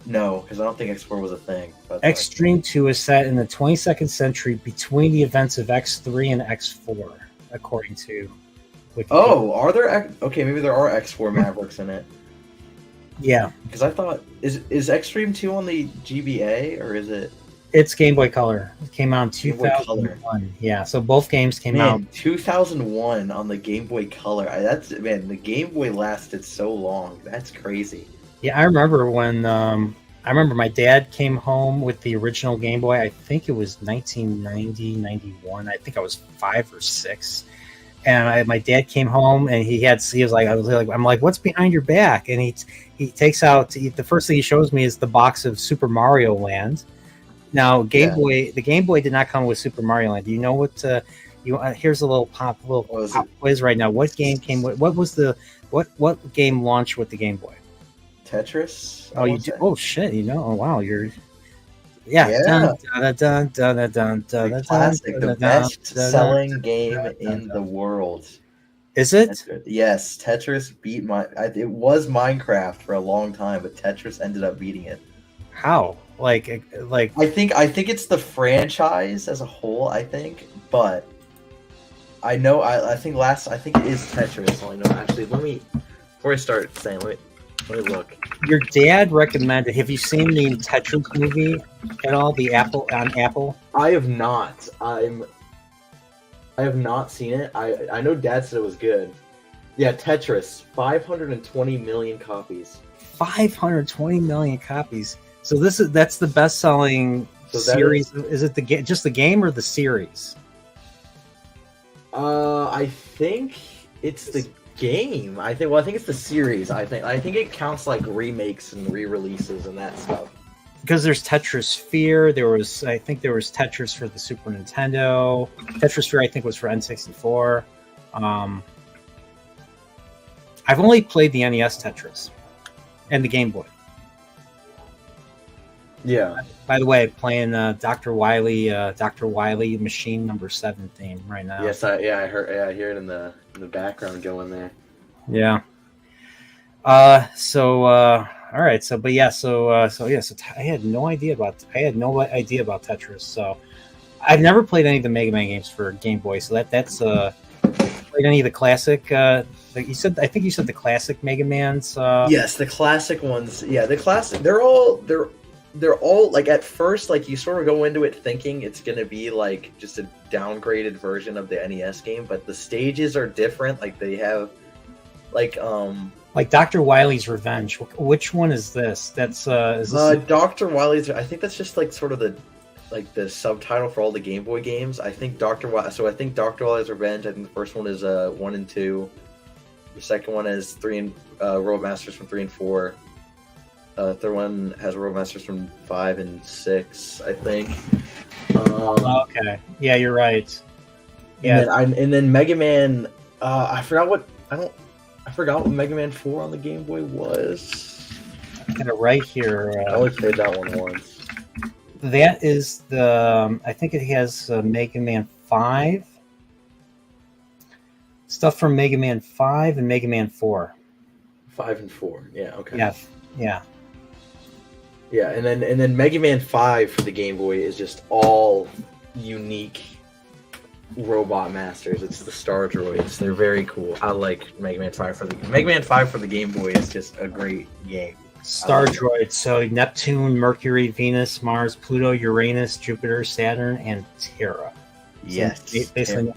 No, because I don't think X4 was a thing. But Extreme 2 is set in the 22nd century between the events of X3 and X4, according to Wikipedia. Oh, are there? Okay, maybe there are X4 Mavericks in it. Yeah. Because I thought, is Extreme 2 on the GBA, or is it? It's Game Boy Color. It came out in 2001. Yeah, so both games came out. 2001 on the Game Boy Color. The Game Boy lasted so long. That's crazy. Yeah, I remember when my dad came home with the original Game Boy. I think it was 1990, 91. I think I was 5 or 6. And my dad came home and I'm like, what's behind your back? And he takes out, the first thing he shows me is the box of Super Mario Land. Now, the Game Boy did not come with Super Mario Land. Do you know what? Here's a little pop quiz right now. What game came with? What game launched with the Game Boy? Tetris. Oh, you do? Oh shit! You know? Oh wow! You're. Yeah. The classic, the best-selling game in the world. Is it? Yes, Tetris beat it was Minecraft for a long time, but Tetris ended up beating it. How? Like I think it's the franchise as a whole. I think, but I know I think it is Tetris. I know. Actually, before I start saying, let me look. Your dad recommended. Have you seen the Tetris movie at all? The Apple on Apple. I have not. I have not seen it. I know Dad said it was good. Yeah, Tetris, 520 million copies. 520 million copies. So that's the best-selling series. Is it just the game or the series? I think it's the game. I think it's the series. I think it counts like remakes and re-releases and that stuff. Because there's Tetris Sphere. I think there was Tetris for the Super Nintendo. Tetris Sphere, I think, was for N64. I've only played the NES Tetris and the Game Boy. Yeah. By the way, playing Dr. Wily Machine Number 7 theme right now. Yes, I hear it in the background going there. Yeah. All right. So I had no idea about Tetris. So I've never played any of the Mega Man games for Game Boy. So that's played any of the classic. I think you said the classic Mega Man's. Yes, the classic ones. Yeah, the classic. They're all like at first, like you sort of go into it thinking it's gonna be like just a downgraded version of the NES game, but the stages are different. Like they have, like Like Dr. Wily's Revenge. Which one is this? That's is this Dr. Wily's. I think that's just like sort of the subtitle for all the Game Boy games. I think So I think Dr. Wily's Revenge. I think the first one is 1 and 2. The second one is 3 and Robot Masters from 3 and 4. Third one has Robot Masters from 5 and 6. I think. okay. Yeah, you're right. Yeah. And then Mega Man. I forgot what Mega Man 4 on the Game Boy was. I got it right here. I only played that one once. That is the. I think it has Mega Man 5. Stuff from Mega Man 5 and Mega Man 4. 5 and 4. Yeah. Okay. Yeah. Yeah, and then Mega Man 5 for the Game Boy is just all unique Robot Masters. It's the Star Droids. They're very cool. I like Mega Man 5 for the Game Boy is just a great game. Star Droids. So Neptune, Mercury, Venus, Mars, Pluto, Uranus, Jupiter, Saturn, and Terra. Yes. So basically,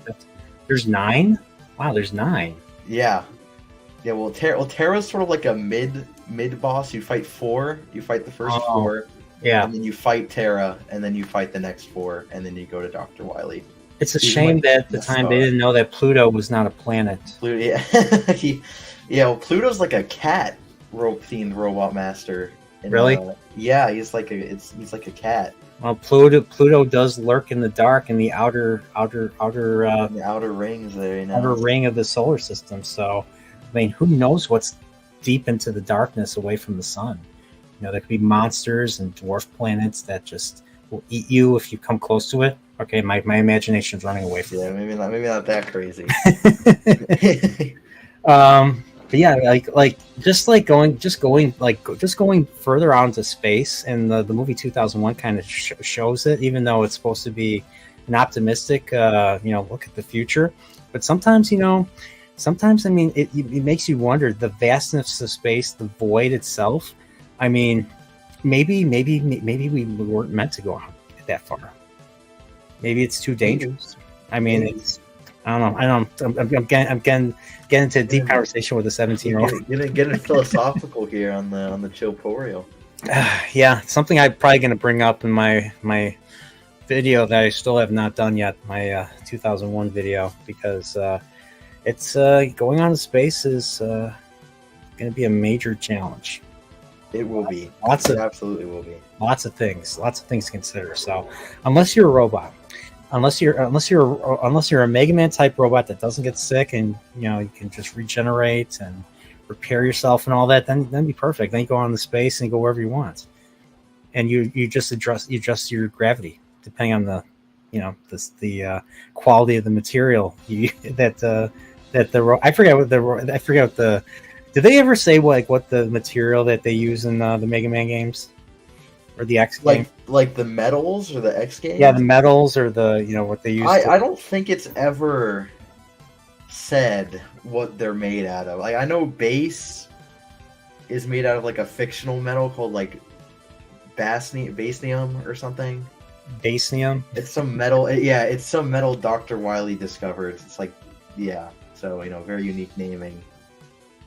there's 9. Wow, there's 9. Yeah. Yeah. Well, Terra's sort of like a mid boss. You fight 4. You fight the first 4. Yeah. And then you fight Terra, and then you fight the next 4, and then you go to Dr. Wily. It's a shame that at the time they didn't know that Pluto was not a planet. Yeah. Well, Pluto's like a cat themed robot master. And, really? Yeah, he's like a cat. Well, Pluto does lurk in the dark in the outer the outer rings there, outer ring of the solar system. So, I mean, who knows what's deep into the darkness away from the sun? There could be monsters and dwarf planets that just will eat you if you come close to it. Okay, my imagination's running away from Yeah, maybe not that crazy. But yeah, just going further out into space, and the movie 2001 kind of shows it, even though it's supposed to be an optimistic, look at the future. But sometimes, I mean, it makes you wonder the vastness of space, the void itself. I mean, maybe we weren't meant to go that far. Maybe it's too dangerous. I mean, I don't know. I'm getting into a deep conversation with a 17-year-old. Getting philosophical here on the CHILLPOREAL. Yeah, something I'm probably going to bring up in my video that I still have not done yet, my 2001 video, because it's going on in space is going to be a major challenge. It will be. It absolutely will be. Lots of things to consider. So, unless you're a robot, unless you're a Mega Man type robot that doesn't get sick and you can just regenerate and repair yourself and all that, then be perfect. Then you go on the space and you go wherever you want, and you just adjust your gravity depending on the quality of the material I forget what the. Did they ever say what the material that they use in the Mega Man games or the X game? Like the metals or the X games? Yeah, the metals or the what they use. I don't think it's ever said what they're made out of. Like I know base is made out of like a fictional metal called like basnium or something. Basnium. It's some metal. Yeah, it's some metal Dr. Wily discovered. It's like so very unique naming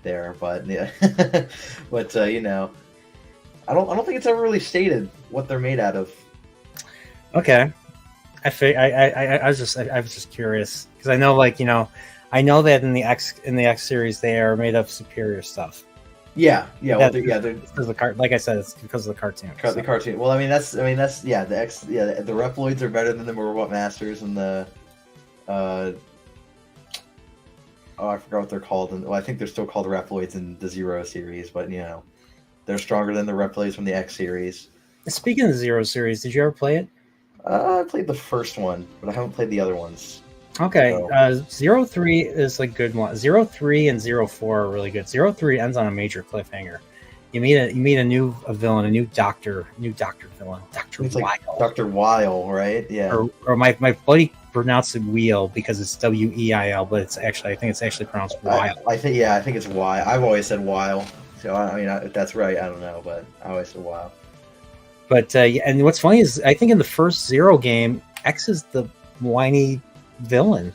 there, but yeah, but I don't think it's ever really stated what they're made out of. Okay, I was just curious because I know I know that in the X series they are made of superior stuff. They're because the like I said, it's because of the cartoon. The cartoon. Well, that's the X. Yeah, the Reploids are better than the Robot Masters and the. I forgot what they're called. And I think they're still called Reploids in the Zero series, but they're stronger than the Reploids from the X series. Speaking of the Zero series, did you ever play it? I played the first one, but I haven't played the other ones. Okay, so. 03 is a good one. 03 and 04 are really good. 03 ends on a major cliffhanger. You meet a new villain, a new doctor villain, Dr. Weil. Like Dr. Weil, right? Yeah. Or my buddy pronounced it Wheel because it's Weil, but I think it's actually pronounced Weil. I think it's Y. I've always said Weil. So if that's right, I don't know, but I always said Weil. But and what's funny is I think in the first Zero game, X is the whiny villain.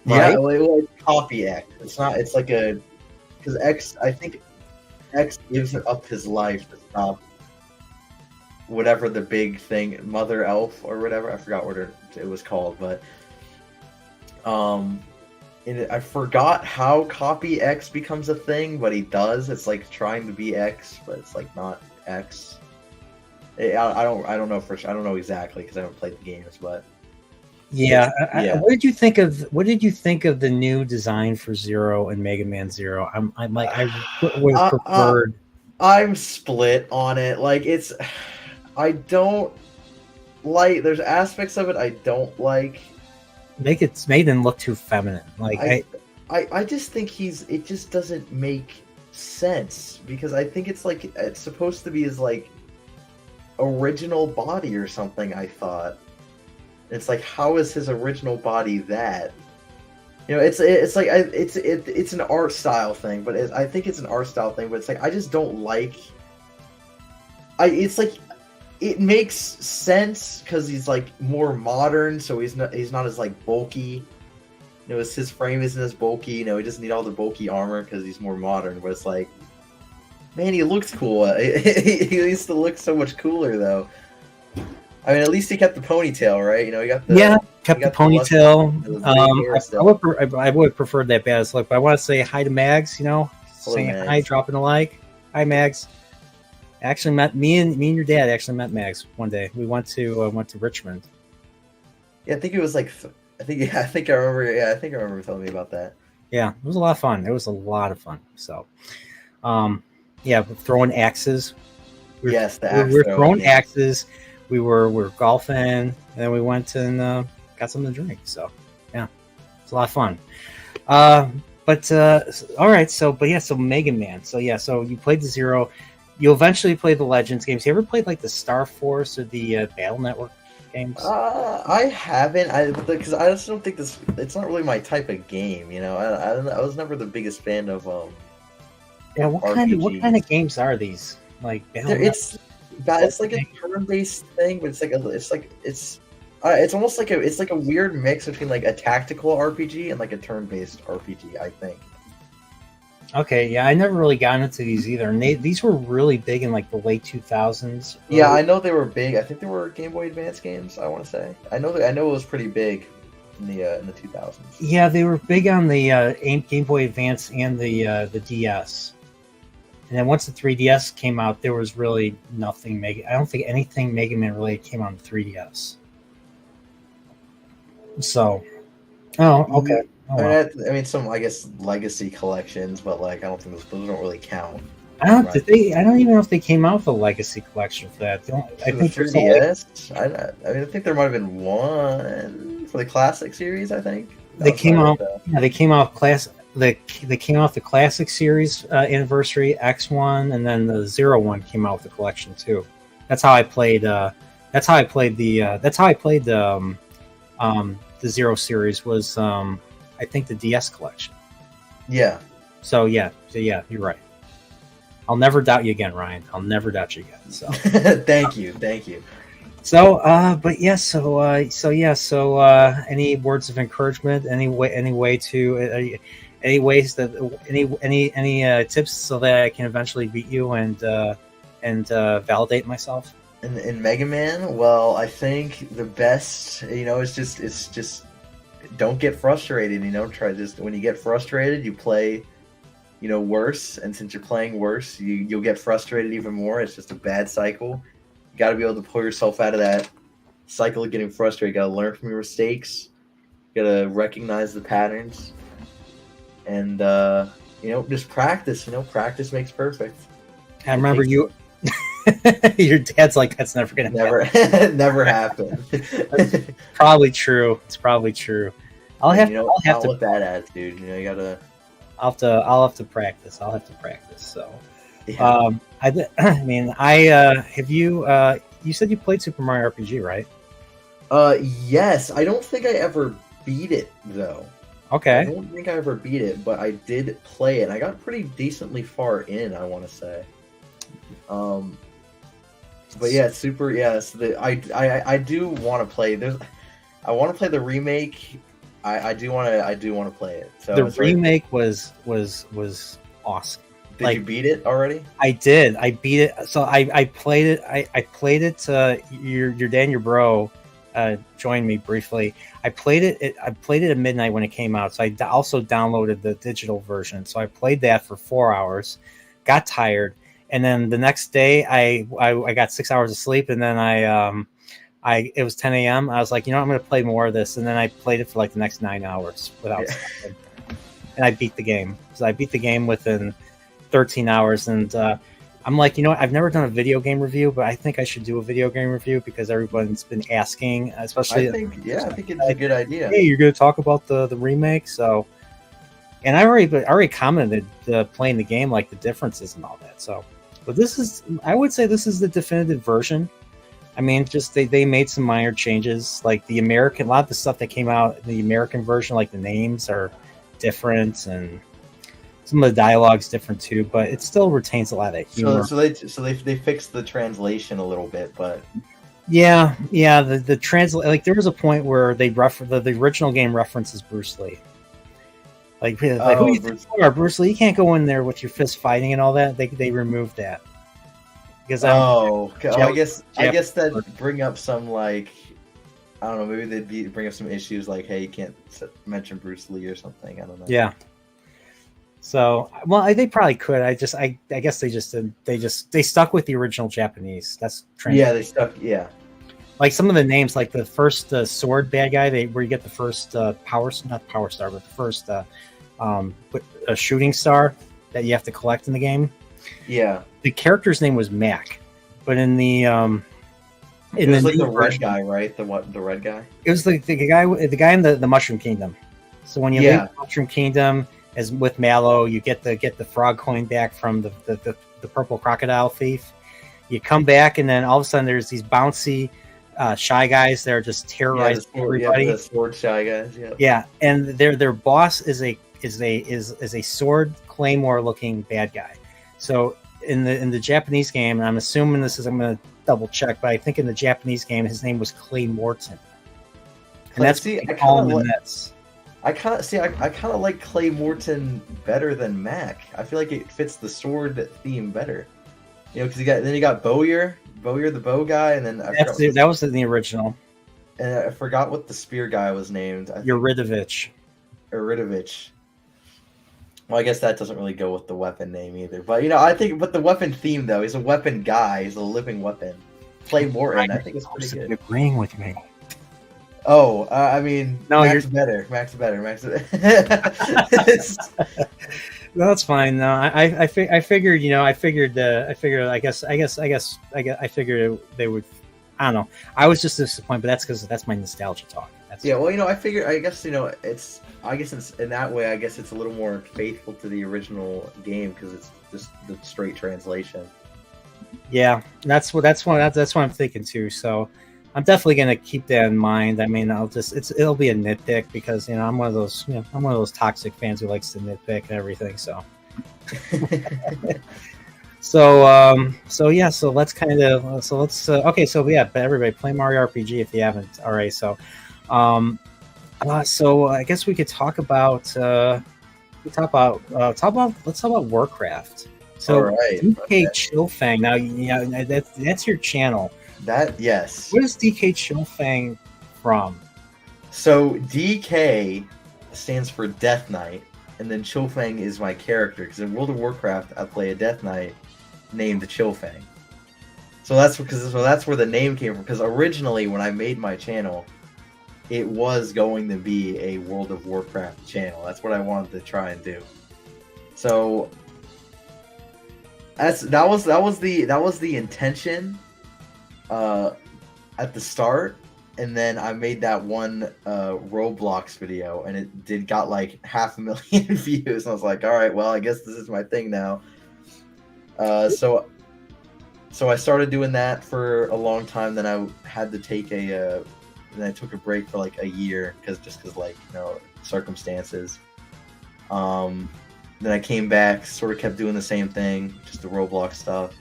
Right? Yeah, like copy X. It's not. It's like a because X, I think X gives up his life to stop whatever the big thing, Mother Elf or whatever. I forgot what it was called, but I forgot how Copy X becomes a thing, but he does. It's like trying to be X, but it's like not X. I don't know for sure. I don't know exactly because I haven't played the games, but yeah. Yeah. What did you think of the new design for Zero and Mega Man Zero? I'm like I would have preferred. I'm split on it. Like I don't like. There's aspects of it I don't like. Made him look too feminine. Like I just think it just doesn't make sense because I think it's like it's supposed to be his like original body or something. I thought it's like, how is his original body that? You know, it's like it's an art style thing, but I think it's an art style thing, but it's like I just don't like. It's like it makes sense because he's like more modern, so he's not as like bulky. You know, his frame isn't as bulky. You know, he doesn't need all the bulky armor because he's more modern. But it's like, man, he looks cool. He used to look so much cooler though. I mean, at least he kept the ponytail, right? You know, he got the kept the ponytail. I would have preferred that badass look, but I want to say hi to Mags. You know, saying Mags. hi, dropping a like. Hi, Mags. Actually met me and your dad actually met Mags one day. We went to Richmond. Yeah, I think it was like I think I remember. Yeah, I think I remember telling me about that. Yeah, it was a lot of fun. It was a lot of fun. So, yeah, throwing axes. We were throwing axes. We were golfing, and then we went and got something to drink. So, yeah, it's a lot of fun. But all right. So Mega Man. So you played the Zero. You eventually played the Legends games. You ever played like the Star Force or the Battle Network games? I haven't. Because I just don't think it's not really my type of game. You know, I was never the biggest fan of Yeah, what kind of games are these? Like it's like a turn-based thing, but it's almost like it's like a weird mix between like a tactical RPG and like a turn-based RPG, I think. Okay, yeah, I never really got into these either. And these were really big in like the late 2000s. Yeah, I know they were big. I think they were Game Boy Advance games, I want to say. I know it was pretty big in the 2000s. Yeah, they were big on the Game Boy Advance and the DS. And then once the 3DS came out, there was really nothing I don't think anything Mega Man related came on the 3DS. So, okay. Oh, well. I mean, some I guess legacy collections, but like I don't think those don't really count. I don't even know if they came out with a legacy collection for that. I think 3DS. I think there might have been one for the classic series. I think they came out. Yeah, they came out They came out the classic series anniversary X1, and then the 01 came out with the collection too. That's how I played. That's how I played the Zero series was. I think the DS collection. Yeah. So yeah, you're right. I'll never doubt you again, Ryan. I'll never doubt you again. So thank you. So, but yeah, so any words of encouragement? Any ways that any tips so that I can eventually beat you and validate myself? In Mega Man, well, I think the best, it's just don't get frustrated. Try just when you get frustrated, you play, worse, and since you're playing worse, you'll get frustrated even more. It's just a bad cycle. You got to be able to pull yourself out of that cycle of getting frustrated. You got to learn from your mistakes. You got to recognize the patterns, and just practice. Practice makes perfect. I remember you. Your dad's like, that's never gonna happen. Never happen. Probably true. It's probably true. I'll have to with that attitude. You gotta. I'll have to practice. So, yeah. Have you? You said you played Super Mario RPG, right? Yes. I don't think I ever beat it though. Okay. I don't think I ever beat it, but I did play it. I got pretty decently far in, I want to say. But yeah, super. Yes, I do want to play. I want to play the remake. I do want to play it. So the remake was awesome. Did you beat it already? I did. I beat it. So I played it. I played it. Your dad and your bro joined me briefly. I played it. I played it at midnight when it came out. So I also downloaded the digital version. So I played that for 4 hours. Got tired, and then the next day I got 6 hours of sleep, and then it was 10 a.m. I was like, I'm going to play more of this, and then I played it for like the next 9 hours without stopping, and I beat the game. So I beat the game within 13 hours, and I'm like, I've never done a video game review, but I think I should do a video game review because everyone's been asking, especially. I think it's a good idea. Hey, you're going to talk about the remake, so. And I already commented playing the game, like the differences and all that. So, but I would say this is the definitive version. I mean, just they made some minor changes, like a lot of the stuff that came out in the American version, like the names are different and some of the dialogue's different too, but it still retains a lot of humor. So they fixed the translation a little bit, but yeah, the translate, like there was a point where they the original game references Bruce Lee. Like who you think you are, Bruce Lee? You can't go in there with your fist fighting and all that. They removed that because I guess that bring up some like I don't know. Maybe they'd bring up some issues like, hey, you can't mention Bruce Lee or something. I don't know. Yeah. So they probably could. I guess they stuck with the original Japanese. That's they stuck. Yeah. Like some of the names, like the first sword bad guy, where you get the first not power star, but the first a shooting star that you have to collect in the game. Yeah, the character's name was Mac, but in the it was like the red guy, right? The red guy. It was the guy in the Mushroom Kingdom. So when you leave the Mushroom Kingdom, as with Mallow, you get the frog coin back from the purple crocodile thief. You come back, and then all of a sudden there's these bouncy. Shy guys that are just terrorizing everybody. The sword shy guys. Yeah. Yeah, and their boss is a sword claymore looking bad guy. So in the Japanese game, and I'm assuming I'm going to double check, but I think in the Japanese game his name was Clay Morton, and that's I kind of like Clay Morton better than Mac. I feel like it fits the sword theme better. Because you got Bowyer the bow guy, and then that was in the original. And I forgot what the spear guy was named. Yuridovich. Well, I guess that doesn't really go with the weapon name either. But I think, the weapon theme though, he's a weapon guy. He's a living weapon. Clay Morton, I think it's pretty good. Agreeing with me. Oh, I mean, no, Mac's better. Mac's better. No, that's fine. No, I figured. I figured they would. I don't know. I was just disappointed, but that's because that's my nostalgia talk. I figured. I guess it's. I guess it's in that way. I guess it's a little more faithful to the original game because it's just the straight translation. Yeah, that's what I'm thinking too. So I'm definitely gonna keep that in mind. I mean, it'll be a nitpick because I'm one of those toxic fans who likes to nitpick and everything. So, so let's but everybody play Mario RPG if you haven't already. So, so I guess we could talk about let's talk about Warcraft. So, right. DK CHILLFANG. Now, that's your channel. Yes. What is DK CHILLFANG from? So DK stands for Death Knight, and then CHILLFANG is my character. Because in World of Warcraft, I play a Death Knight named CHILLFANG. So that's where the name came from. Because originally, when I made my channel, it was going to be a World of Warcraft channel. That's what I wanted to try and do. So that was the intention. At the start, and then I made that one Roblox video, and it got like 500,000 views. And I was like, all right, well, I guess this is my thing now. So I started doing that for a long time. Then I had to take then I took a break for like a year because circumstances. Then I came back, sort of kept doing the same thing, just the Roblox stuff.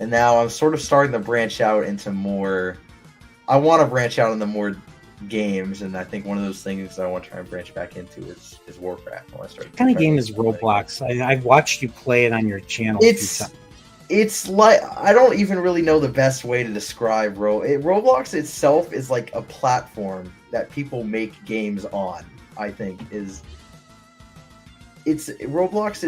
And now I'm sort of starting to branch out into more. I want to branch out into more games, and I think one of those things I want to try and branch back into is Warcraft. When I start What kind of game is Roblox? I've watched you play it on your channel. A few times. It's like, I don't even really know the best way to describe Roblox itself is like a platform that people make games on. I think Roblox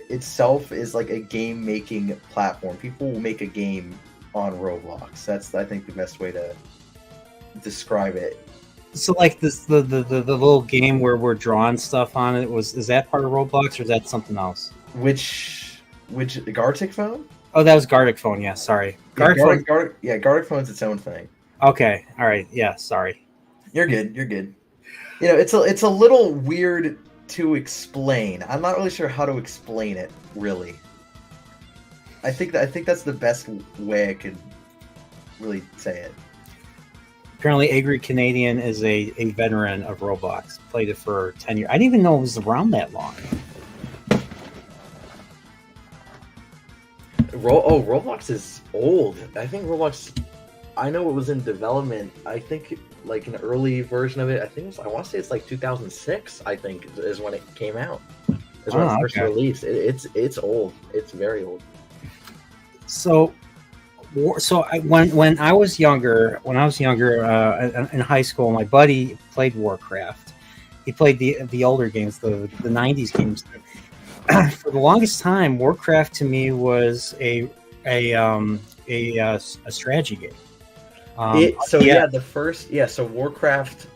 itself is like a game making platform. People will make a game on Roblox. That's, I think, the best way to describe it. So like this the little game where we're drawing stuff on it, is that part of Roblox or is that something else? Which Gartic Phone? Oh, that was Gartic Phone. Yeah, sorry. Gartic Phone's its own thing. Okay, all right. Yeah, sorry. You're good. You know, it's a little weird to explain. I'm not really sure how to explain it, really. I think that's the best way I could really say it. Apparently, Angry Canadian is a veteran of Roblox. Played it for 10 years. I didn't even know it was around that long. Roblox is old. I think Roblox, I know it was in development. I think like an early version of it, I want to say it's like 2006, I think, is when it came out. Is when it first released. It's old. It's very old. So when I was younger, in high school, my buddy played Warcraft. He played the older games, the 90s games. For the longest time, Warcraft to me was a strategy game. So Warcraft.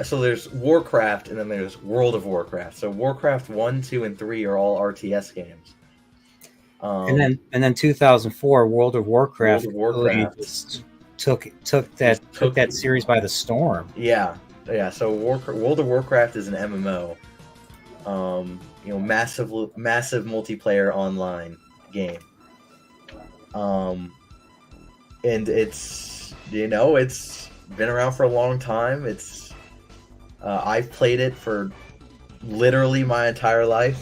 So there's Warcraft, and then there's World of Warcraft. So Warcraft 1, 2, and 3 are all RTS games. And then 2004, World of Warcraft really took that series by the storm. Yeah. So World of Warcraft is an MMO. Massive multiplayer online game. And it's been around for a long time. I've played it for literally my entire life.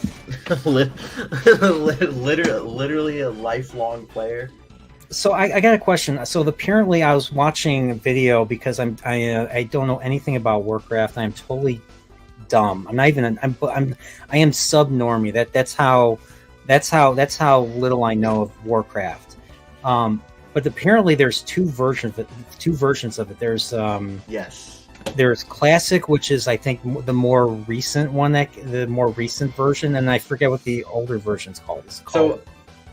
literally a lifelong player. So I got a question. So apparently I was watching a video because I don't know anything about Warcraft. I'm totally dumb. I am sub-normie. That's how little I know of Warcraft. But apparently there's two versions of it. There's yes. There's Classic, which is I think the more recent one, the more recent version, and I forget what the older version's called. So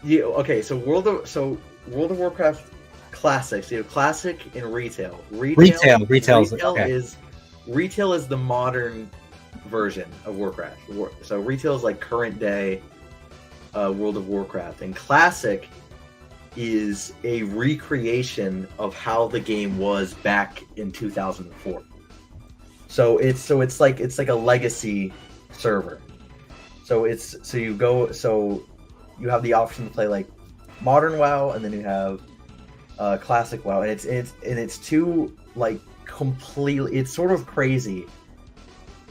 World of Warcraft Classic. So you have Classic and Retail. Retail is the modern version of Warcraft. So Retail is like current day World of Warcraft, and Classic is a recreation of how the game was back in 2004. So it's like a legacy server. So you have the option to play like modern WoW, and then you have classic WoW, and it's two like completely. It's sort of crazy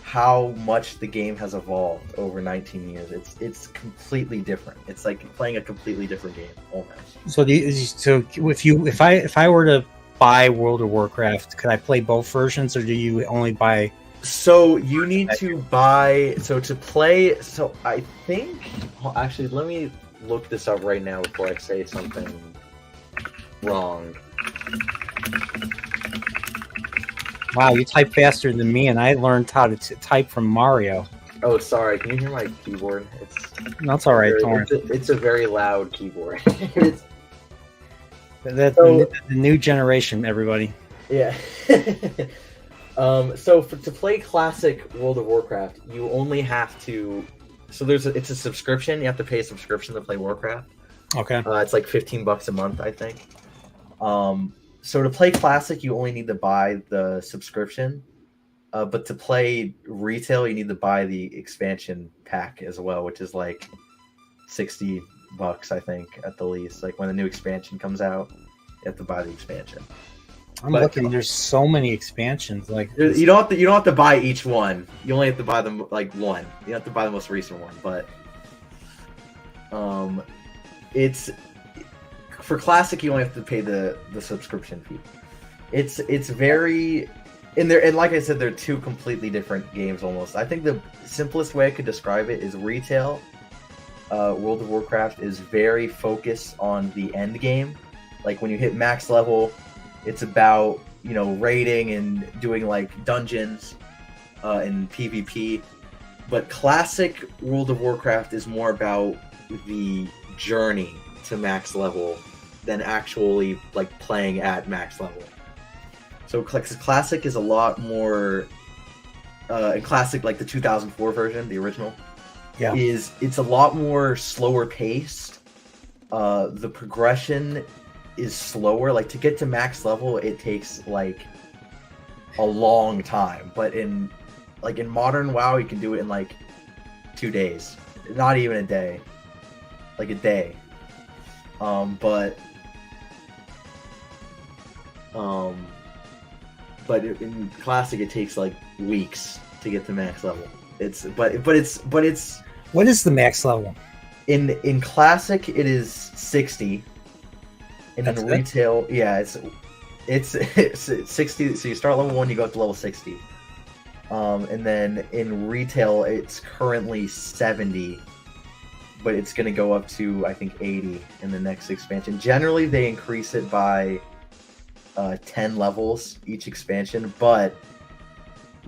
how much the game has evolved over 19 years. It's completely different. It's like playing a completely different game almost. So if I were to buy World of Warcraft, could I play both versions, or do you only buy? So you need to buy. So to play. So I think. Actually, let me look this up right now before I say something wrong. Wow, you type faster than me, and I learned how to type from Mario. Oh, sorry. Can you hear my keyboard? That's all right. It's a very loud keyboard. The new generation, everybody. Yeah. To play classic World of Warcraft, you only have to. So it's a subscription. You have to pay a subscription to play Warcraft. Okay. It's like $15 a month, I think. So to play classic, you only need to buy the subscription. But to play retail, you need to buy the expansion pack as well, which is like $60, I think, at the least. Like when the new expansion comes out, you have to buy the expansion. Looking. There's so many expansions. Like you don't have to buy each one. You only have to buy them like one. You have to buy the most recent one. But it's for classic. You only have to pay the subscription fee. It's very and like I said, they're two completely different games almost. I think the simplest way I could describe it is retail. World of Warcraft is very focused on the end game. Like when you hit max level, it's about raiding and doing like dungeons and PvP. But classic World of Warcraft is more about the journey to max level than actually like playing at max level. So classic is a lot more. And classic, like the 2004 version, the original. Yeah. It's a lot more slower paced. The progression is slower. Like to get to max level, it takes like a long time. But in modern WoW, you can do it in like 2 days, not even a day, like a day. But in classic, it takes like weeks to get to max level. But it's What is the max level? in classic it is 60, and That's in it? retail, yeah, it's 60. So you start level 1, you go up to level 60, and then in retail it's currently 70, but it's going to go up to I think 80 in the next expansion. Generally, they increase it by 10 levels each expansion, but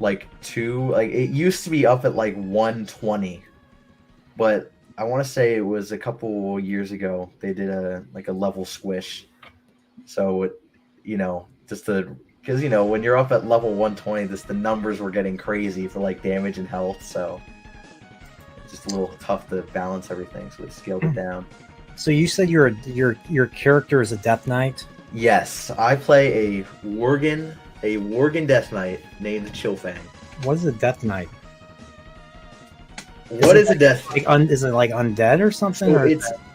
it used to be up at like 120, but I want to say it was a couple years ago they did a level squish. So because when you're up at level 120, the numbers were getting crazy for like damage and health, so it's just a little tough to balance everything, so they scaled it down. So you said your character is a Death Knight? Yes, I play a Worgen Death Knight named CHILLFANG. What is a Death Knight? What is a Death? Is it like undead or something? So or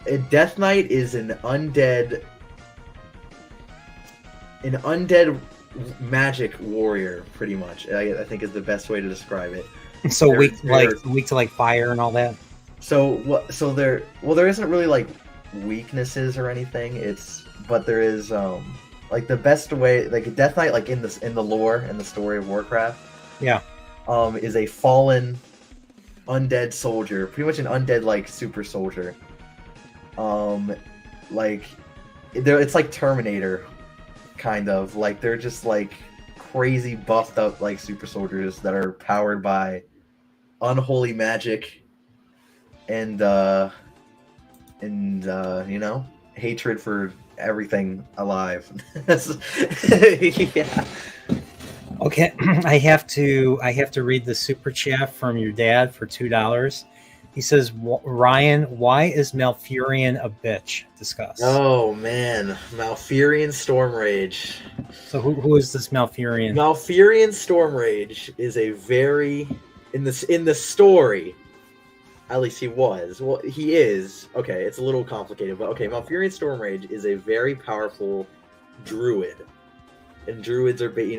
a Death Knight is an undead magic warrior, pretty much. I think is the best way to describe it. so weak to like fire and all that? There isn't really like weaknesses or anything. But there is like the best way, like a Death Knight, like in the lore and the story of Warcraft, Yeah. is a fallen undead soldier, pretty much an undead like super soldier. It's like Terminator, kind of like they're just like crazy buffed up like super soldiers that are powered by unholy magic and hatred for everything alive. Yeah. Okay, I have to read the super chat from your dad for $2. He says, Ryan, why is Malfurion a bitch? Discuss. Oh man, Malfurion Stormrage. So who is this Malfurion? Malfurion Stormrage is a very in the story. At least he was. Well, he is. Okay, it's a little complicated, but okay, Malfurion Stormrage is a very powerful druid. And druids are, they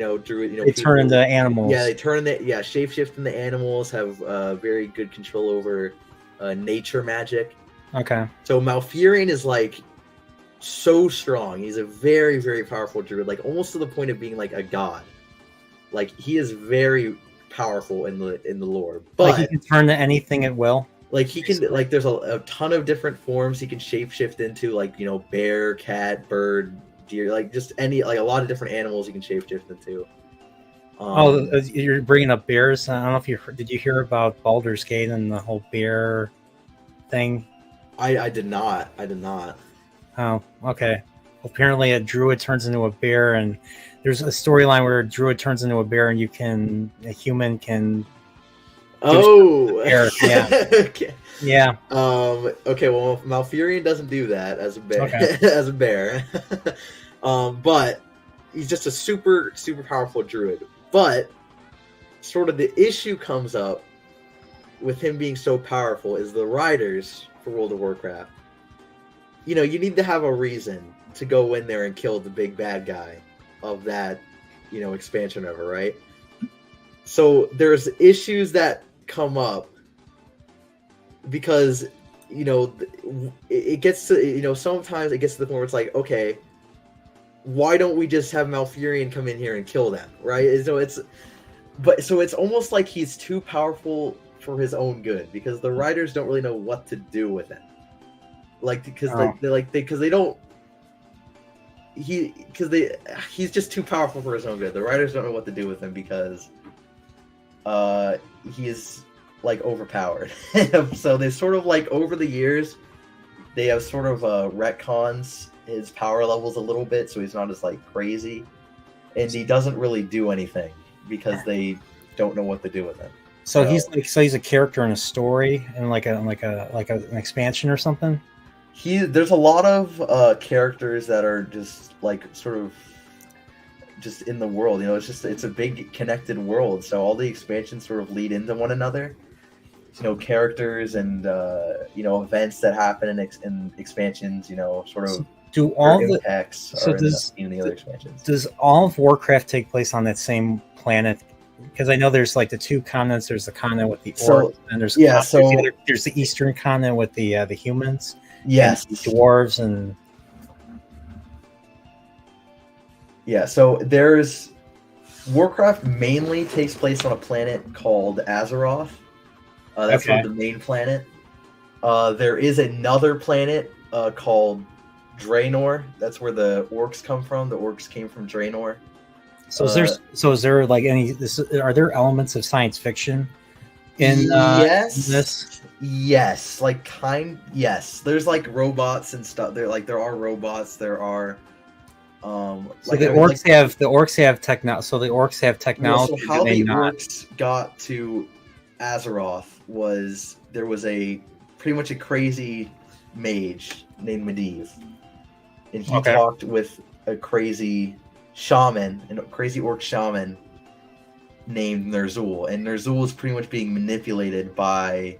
turn into animals. Yeah, they turn into, shapeshift into animals, have very good control over nature magic. Okay. So Malfurion is like so strong. He's a very, very powerful druid, like almost to the point of being like a god. Like he is very powerful in the lore. But like he can turn to anything at will. Like he can, like there's a ton of different forms he can shapeshift into, like bear, cat, bird, deer, like just a lot of different animals you can shapeshift into. You're bringing up bears. I don't know if did you hear about Baldur's Gate and the whole bear thing? I did not. Oh, okay. Apparently, a druid turns into a bear, and there's a storyline where a druid turns into a bear, and a human can. Oh, yeah. Okay. Yeah. Okay. Well, Malfurion doesn't do that as a bear. Okay. As a bear. But he's just a super, super powerful druid. But sort of the issue comes up with him being so powerful is the writers for World of Warcraft. You need to have a reason to go in there and kill the big bad guy of that, expansion over, right? So there's issues that come up because it gets to sometimes it gets to the point where it's like, okay, why don't we just have Malfurion come in here and kill them, right? So it's almost like he's too powerful for his own good, because the writers don't really know what to do with him. Like, because he's just too powerful for his own good. The writers don't know what to do with him because he is like overpowered. So they sort of like over the years they have sort of retcons his power levels a little bit, so he's not as like crazy, and he doesn't really do anything because they don't know what to do with him. So he's a character in a story and like an expansion or something. There's a lot of characters that are just like sort of just in the world. It's a big connected world, so all the expansions sort of lead into one another. Characters and events that happen in expansions. Sort of do all the impacts in the other expansions. Does all of Warcraft take place on that same planet? Because I know there's like the two continents. There's the continent with the orcs, and there's the eastern continent with the humans. Yes, and the dwarves and so there's Warcraft mainly takes place on a planet called Azeroth. That's sort of the main planet. There is another planet called Draenor. That's where the orcs come from. The orcs came from Draenor. So is there like are there elements of science fiction in this? Yes, yes. There's like robots and stuff. There are robots. There are so the orcs have technology. So the orcs have technology. So how the orcs got to Azeroth was there was pretty much a crazy mage named Medivh, and he talked with a crazy shaman, a crazy orc shaman named Ner'zhul, and Ner'zhul is pretty much being manipulated by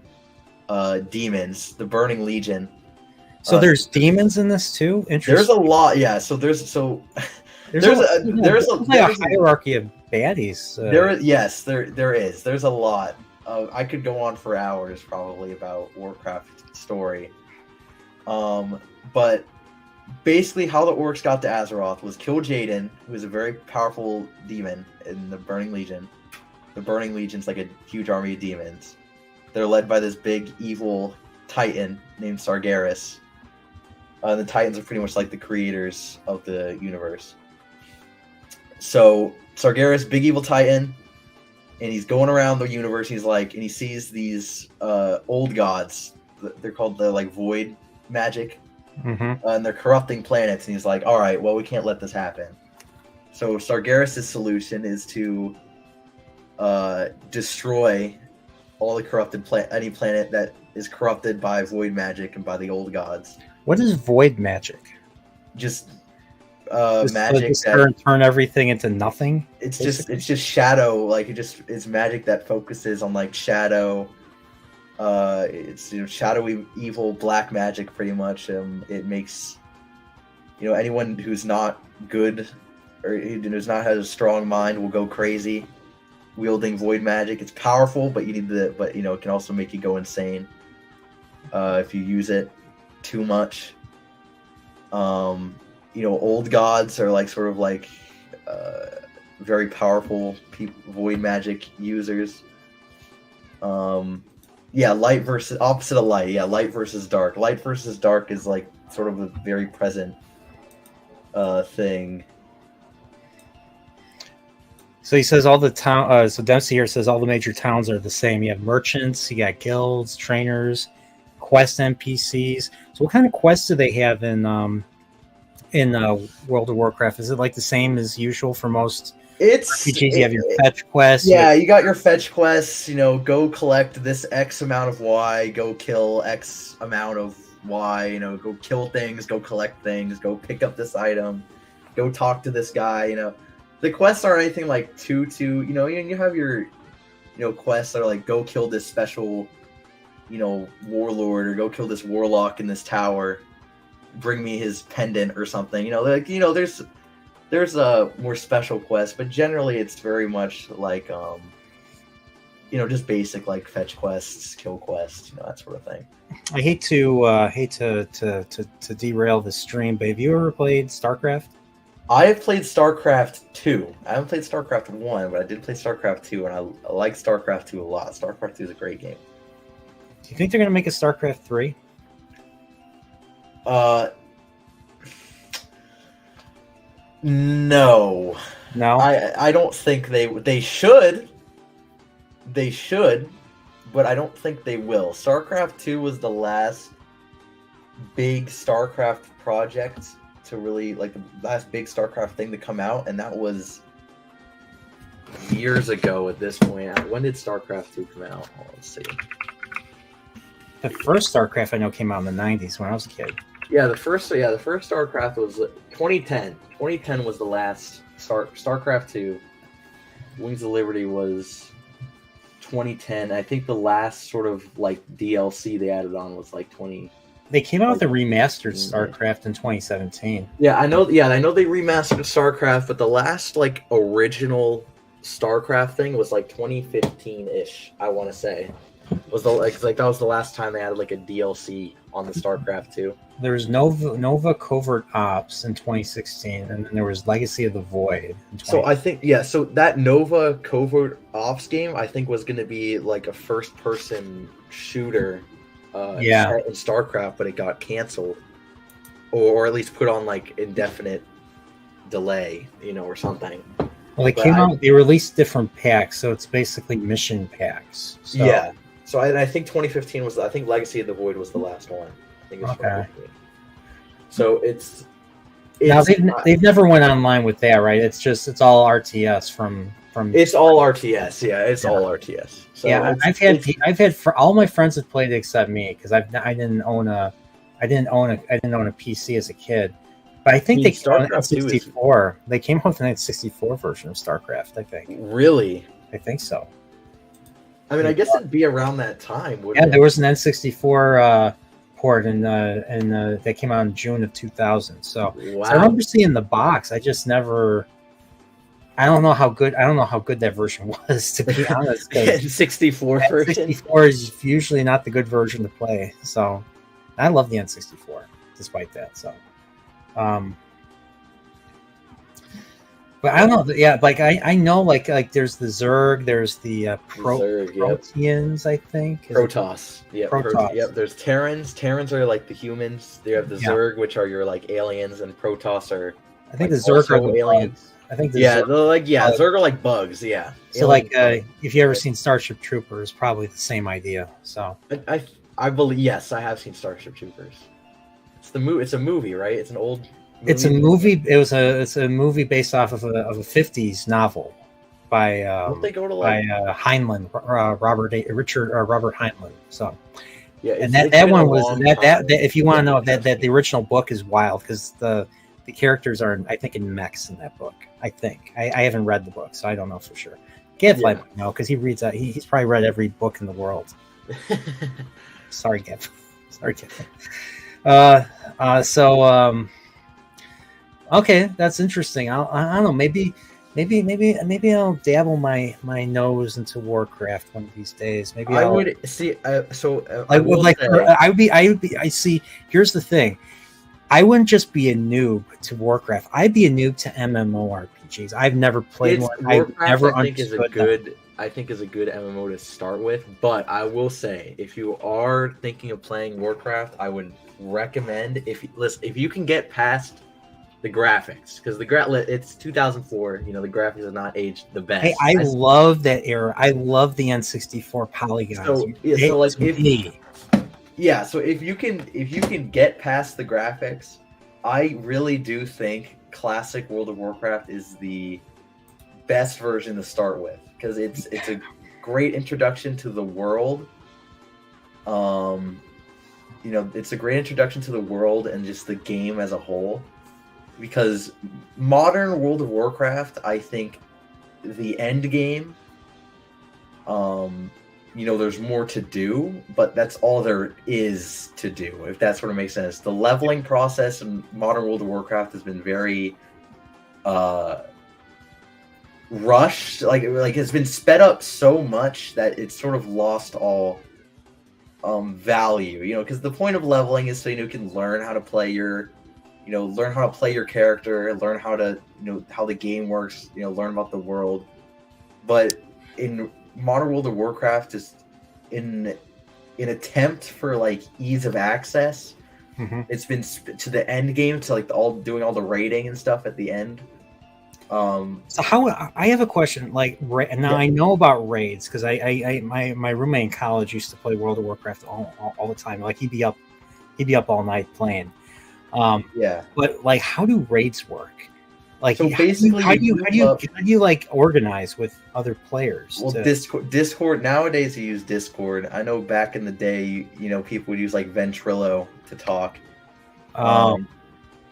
demons, the Burning Legion. So there's demons in this too. Interesting. There's a lot, yeah. So there's a hierarchy of baddies. There is. There's a lot. I could go on for hours probably about Warcraft story. But basically how the orcs got to Azeroth was kill Jaden, who is a very powerful demon in the Burning Legion. The Burning Legion's like a huge army of demons. They're led by this big evil titan named Sargeras. The Titans are pretty much like the creators of the universe. So Sargeras, big evil titan, and he's going around the universe. And he sees these old gods. They're called the void magic, and they're corrupting planets. And he's like, "All right, well, we can't let this happen." So Sargeras' solution is to destroy all the corrupted any planet that is corrupted by void magic and by the old gods. What is void magic? Just magic that turn everything into nothing. It's just shadow. It's magic that focuses on shadow. It's shadowy, evil, black magic. Pretty much. It makes anyone who's not good or who's not has a strong mind will go crazy wielding void magic. It's powerful, but it can also make you go insane if you use it too much. Old gods are very powerful void magic users. Light versus opposite of light. Light versus dark. Light versus dark is sort of a very present thing. So he says all the town. So Dempsey here says all the major towns are the same. You have merchants, you got guilds, trainers, quest NPCs. So what kind of quests do they have in World of Warcraft? Is it the same as usual for most RPGs? You have your fetch quests. Yeah, you got your fetch quests. Go collect this X amount of Y. Go kill X amount of Y. Go kill things. Go collect things. Go pick up this item. Go talk to this guy. The quests aren't anything too. You have your quests that are go kill this special warlord, or go kill this warlock in this tower, bring me his pendant or something. There's a more special quest, but generally it's very much just basic fetch quests, kill quests, that sort of thing. I hate to derail the stream, but have you ever played StarCraft? I have played StarCraft 2. I haven't played StarCraft 1, but I did play StarCraft 2, and I like StarCraft 2 a lot. StarCraft 2 is a great game. Do you think they're gonna make a StarCraft 3? No. No. I don't think they should. They should, but I don't think they will. StarCraft 2 was the last big StarCraft project to really, like, the last big StarCraft thing to come out, and that was years ago at this point. When did StarCraft 2 come out? Oh, let's see. The first StarCraft I know came out in the 90s when I was a kid. Yeah, the first StarCraft was 2010. 2010 was the last StarCraft 2. Wings of Liberty was 2010. I think the last sort of like DLC they added on was like 20. They came out with a remastered StarCraft in 2017. Yeah, I know. Yeah, I know they remastered StarCraft, but the last like original StarCraft thing was like 2015-ish. I want to say was the like that was the last time they added like a DLC on the StarCraft 2. There was Nova Covert Ops in 2016, and then there was Legacy of the Void. So I think so that Nova Covert Ops game I think was going to be like a first-person shooter. In StarCraft, but it got canceled, or at least put on like indefinite delay, or something. Well, they came out. They released different packs, so it's basically mission packs. So. Yeah. So I think 2015 was. I think Legacy of the Void was the last one. I think it's 2015. So it's now they've never went online with that, right? It's all RTS from. It's all RTS. Yeah, it's all RTS. So yeah, I've had all my friends have played it except me because I didn't own a PC as a kid. But I think they came out with N64. They came out with an N64 version of StarCraft. I think. Really? I think so. I mean, I guess it'd be around that time. Wouldn't it? There was an N64 port, and that came out in June of 2000. So, wow. So I remember seeing the box. I just never. I don't know how good that version was, to be honest. N64 version. N64 is usually not the good version to play. So I love the N64, despite that. So, but I don't know. Yeah, like I know, like there's the Zerg, there's the Proteans, I think. Protoss. Yeah. Protoss. Yep. There's Terrans. Terrans are like the humans. They have the Zerg, which are your like aliens, and Protoss are. I think the Zerg are the aliens. I think Zerg are like bugs. Yeah. So like, if you ever seen Starship Troopers, probably the same idea. So I believe yes, I have seen Starship Troopers. It's a movie, right? It's an old. Movie. It's a movie. It's a movie based off of a 50s novel by Heinlein, Robert Heinlein. So yeah, and that one was that if you want to know that the original book is wild because the characters are, I think, in mechs in that book. I think I haven't read the book, so I don't know for sure. Gav might know because he reads. He's probably read every book in the world. Sorry, Gav. Okay, that's interesting. I don't know. Maybe I'll dabble my nose into Warcraft one of these days. Maybe I would see. I see. Here's the thing. I wouldn't just be a noob to Warcraft. I'd be a noob to MMORPGs. I've never played one. Warcraft, I think is a good MMO to start with. But I will say, if you are thinking of playing Warcraft, I would recommend if you can get past the graphics, because it's 2004. The graphics are not aged the best. I love that era. I love the N64 polygons. So if you can get past the graphics, I really do think classic World of Warcraft is the best version to start with, because it's a great introduction to the world. It's a great introduction to the world and just the game as a whole. Because modern World of Warcraft, I think the end game, there's more to do, but that's all there is to do, if that sort of makes sense. The leveling process in modern World of Warcraft has been very rushed. Like it's been sped up so much that it's sort of lost all value, because the point of leveling is so you can learn how to play your learn how to play your character, learn how to, how the game works, learn about the world. But in Modern World of Warcraft, just in attempt for like ease of access, it's been to the end game, to like doing all the raiding and stuff at the end. So how, I have a question. Like now, I know about raids because my roommate in college used to play World of Warcraft all the time. Like he'd be up all night playing. But like, how do raids work? Like, so basically, how do you like organize with other players? Well, Discord nowadays you use Discord. I know back in the day, people would use like Ventrilo to talk.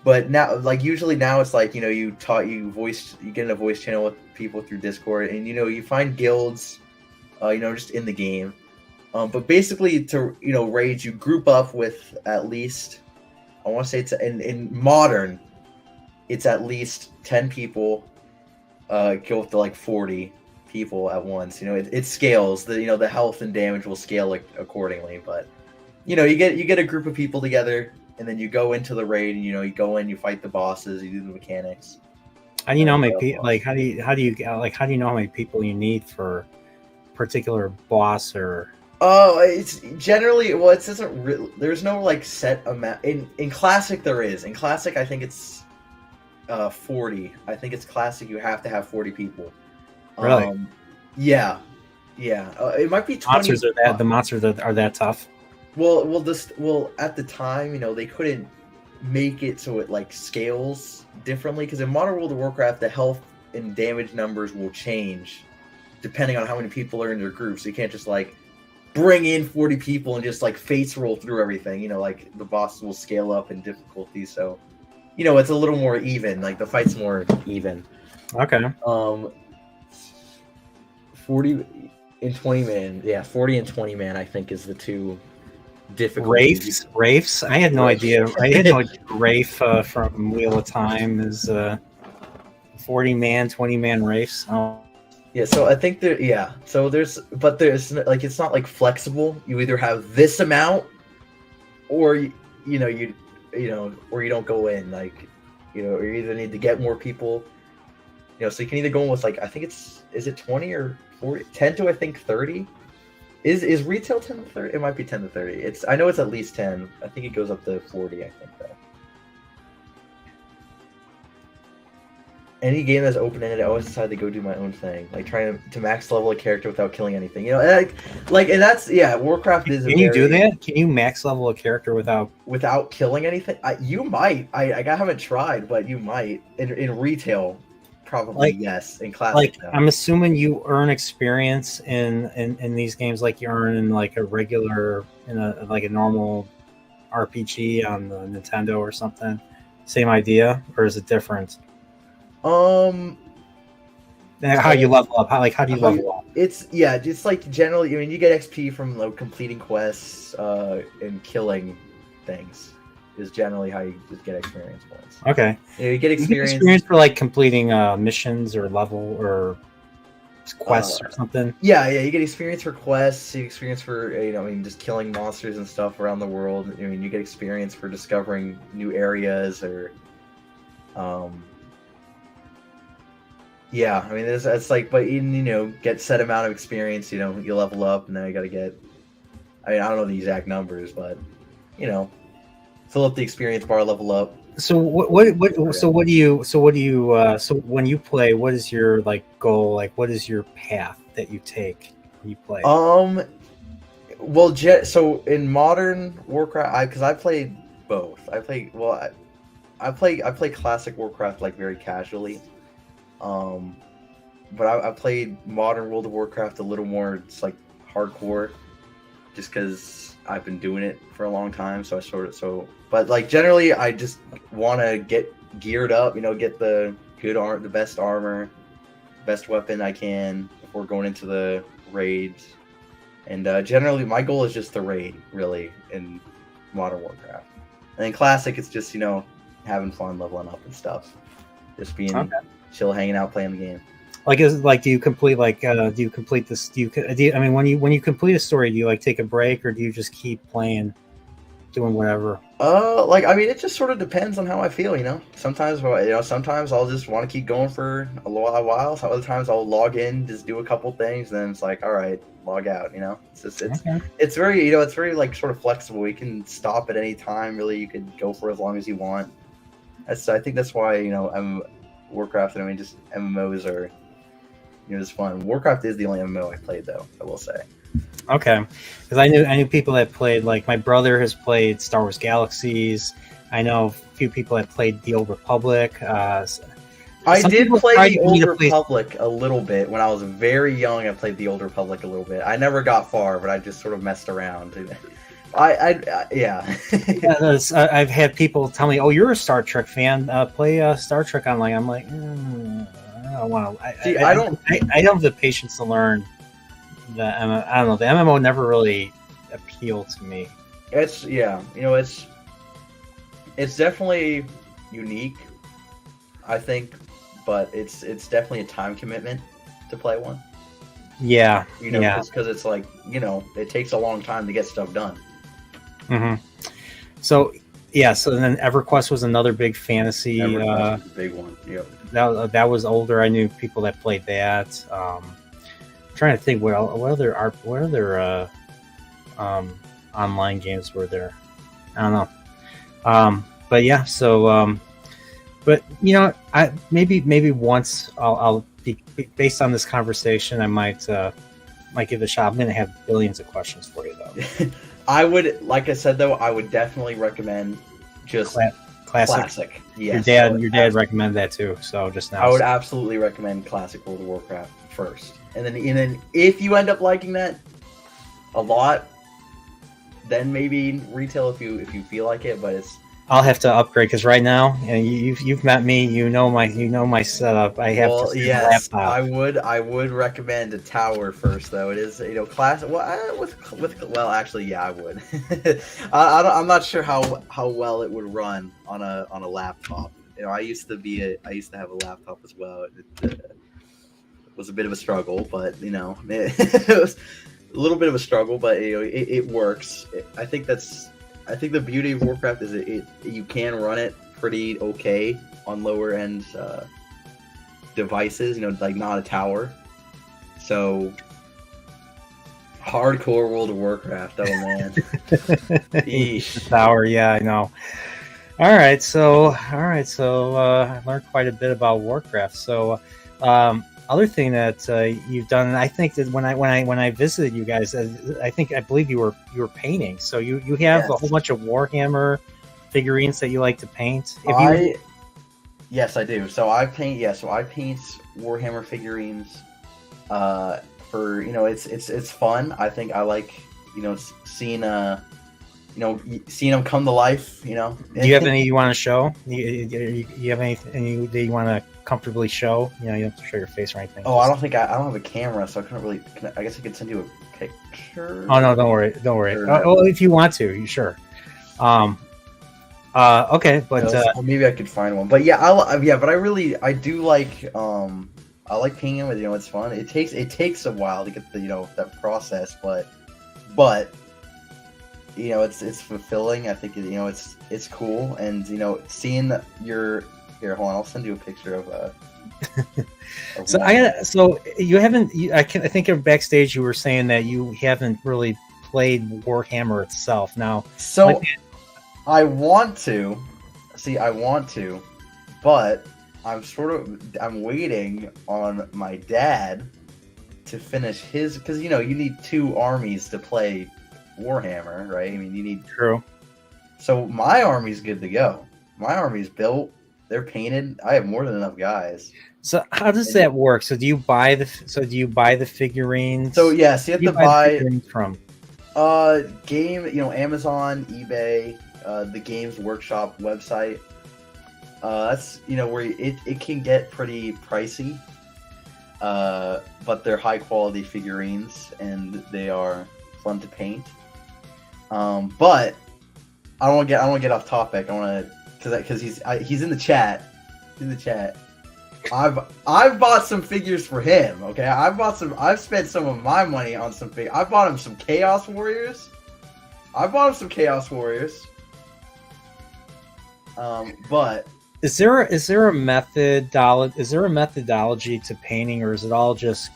But now, like usually now, it's like you get in a voice channel with people through Discord, and you find guilds, just in the game. But basically, to raids, you group up with at least, I want to say it's in modern, it's at least 10 people. Go up to like 40 people at once. It scales. The health and damage will scale accordingly. But you get a group of people together. And then you go into the raid, and you go in, you fight the bosses, you do the mechanics. How do you know how many people? Like, how do you know how many people you need for a particular boss or? Oh, it's generally it doesn't really. There's no like set amount in Classic. There is in Classic. I think it's 40. I think it's Classic. You have to have 40 people. Really? Yeah. It might be 20. The monsters are that tough. Well, at the time, they couldn't make it so it like scales differently, because in Modern World of Warcraft, the health and damage numbers will change depending on how many people are in your group. So you can't just like bring in 40 people and just like face roll through everything. Like the bosses will scale up in difficulty, so it's a little more even. Like the fight's more even. Okay. 40 and 20 man. Yeah, 40 and 20 man. I think is the two. Wraiths. I had no idea. I had no idea Wraith from Wheel of Time is 40-man, 20-man Wraiths. Oh. Yeah, so I think so there's like, it's not like flexible. You either have this amount, or you don't go in. Like, or you either need to get more people. So you can either go in with like, I think is it 20 or 40, 10 to I think 30. Is retail 10 to 30? It might be 10 to 30. I know it's at least 10. I think it goes up to 40, I think, though. Any game that's open-ended, I always decide to go do my own thing. Like, trying to max level a character without killing anything. And that's, Warcraft is... Can you do that? Can you max level a character without killing anything? You might. I haven't tried, but you might. In retail... Probably yes. In Classic, I'm assuming you earn experience in these games like you earn in like a regular a normal RPG on the Nintendo or something. Same idea, or is it different? How you level up? How do you level up? It's like generally. I mean, you get XP from completing quests and killing things. Is generally how you just get experience points. Okay. You get experience for like completing missions or level or quests or something. Yeah, you get experience for quests. You get experience for just killing monsters and stuff around the world. I mean, you get experience for discovering new areas or. Yeah, I mean, it's like, but get set amount of experience. You level up, and then you got to get. I mean, I don't know the exact numbers, but fill up the experience bar, level up. So so when you play, what is your goal? Like, what is your path that you take when you play? So in Modern Warcraft, because I played both. I play Classic Warcraft very casually. But I played Modern World of Warcraft a little more hardcore, just because I've been doing it for a long time. But generally, I just want to get geared up. Get the the best armor, best weapon I can before going into the raids. And generally, my goal is just the raid, really, in Modern Warcraft. And in Classic, it's just having fun, leveling up and stuff, just being chill, hanging out, playing the game. Do you complete this? When you complete a story, do you take a break, or do you just keep playing, doing whatever? Like I mean, it just sort of depends on how I feel, you know. Sometimes, sometimes I'll just want to keep going for a while. So other times I'll log in, just do a couple things, and then it's like, all right, log out. You know, it's very, it's very like sort of flexible. You can stop at any time. Really, you could go for as long as you want. I think that's why Warcraft. I mean, just MMOs are, just fun. Warcraft is the only MMO I played, though. I will say. Okay, because I knew people that played, like my brother has played Star Wars Galaxies. I know a few people that played The Old Republic. I did play The Old Republic a little bit when I was very young. I played The Old Republic a little bit. I never got far, but I just sort of messed around. Yeah. I've had people tell me, "Oh, you're a Star Trek fan. Play Star Trek Online." I'm like, I don't want to. I don't have the patience to learn. I don't know. The MMO never really appealed to me. It's definitely unique, I think, but it's definitely a time commitment to play one. Yeah, because it's like it takes a long time to get stuff done. Mm-hmm. So then EverQuest was another big fantasy. EverQuest was a big one. Yep. That was older. I knew people that played that. Trying to think what other online games were there. I don't know. But yeah, so but I maybe once I'll be based on this conversation, I might give it a shot. I'm gonna have billions of questions for you though. I would, like I said though, I would definitely recommend just classic. Yes, your dad recommended that too. So just now, I would absolutely recommend classic World of Warcraft first. And then if you end up liking that a lot, then maybe retail if you feel like it. But I'll have to upgrade because right now, and you've met me, you know my setup. I have to yes, laptop. I would recommend a tower first though. It is classic. Well, actually, yeah, I would. I'm not sure how well it would run on a laptop. I used to have a laptop as well. It was a bit of a struggle, but it was a little bit of a struggle, but it works. I think the beauty of Warcraft is you can run it pretty okay on lower end devices, like not a tower. So hardcore World of Warcraft, oh man. The tower, yeah, I know. All right, so I learned quite a bit about Warcraft. So other thing that you've done, and I think that when I visited you guys, I believe you were painting. So you have a whole bunch of Warhammer figurines that you like to paint. Yes, I do. So I paint. Yeah, so I paint Warhammer figurines. For it's fun. I think I like seeing seeing them come to life. Do you have any you want to show? You have any that you want to comfortably show? You don't have to show your face or anything. Oh, I don't have a camera, so I couldn't really. I guess I could send you a picture. Oh no, don't worry. Oh, if you want to, you sure. Okay, but maybe I could find one. But yeah, but I do like I like painting with it's fun. It takes a while to get the that process, but it's fulfilling. I think it's cool, and seeing your here. Hold on, I'll send you a picture of So you haven't. I think backstage you were saying that you haven't really played Warhammer itself. Now, so I want to, but I'm waiting on my dad to finish his, because you need 2 armies to play Warhammer, right? I mean, you need. True. So my army's good to go. My army's built. They're painted. I have more than enough guys. So how does that work? So do you buy the figurines? So yes, you have to buy from Amazon, eBay, the Games Workshop website. That's where it can get pretty pricey. But they're high quality figurines and they are fun to paint. But I don't want to get off topic. I want to because he's in the chat. I've bought some figures for him. Okay, I've spent some of my money on some figures. I bought him some Chaos Warriors. But Is there a methodology to painting, or is it all just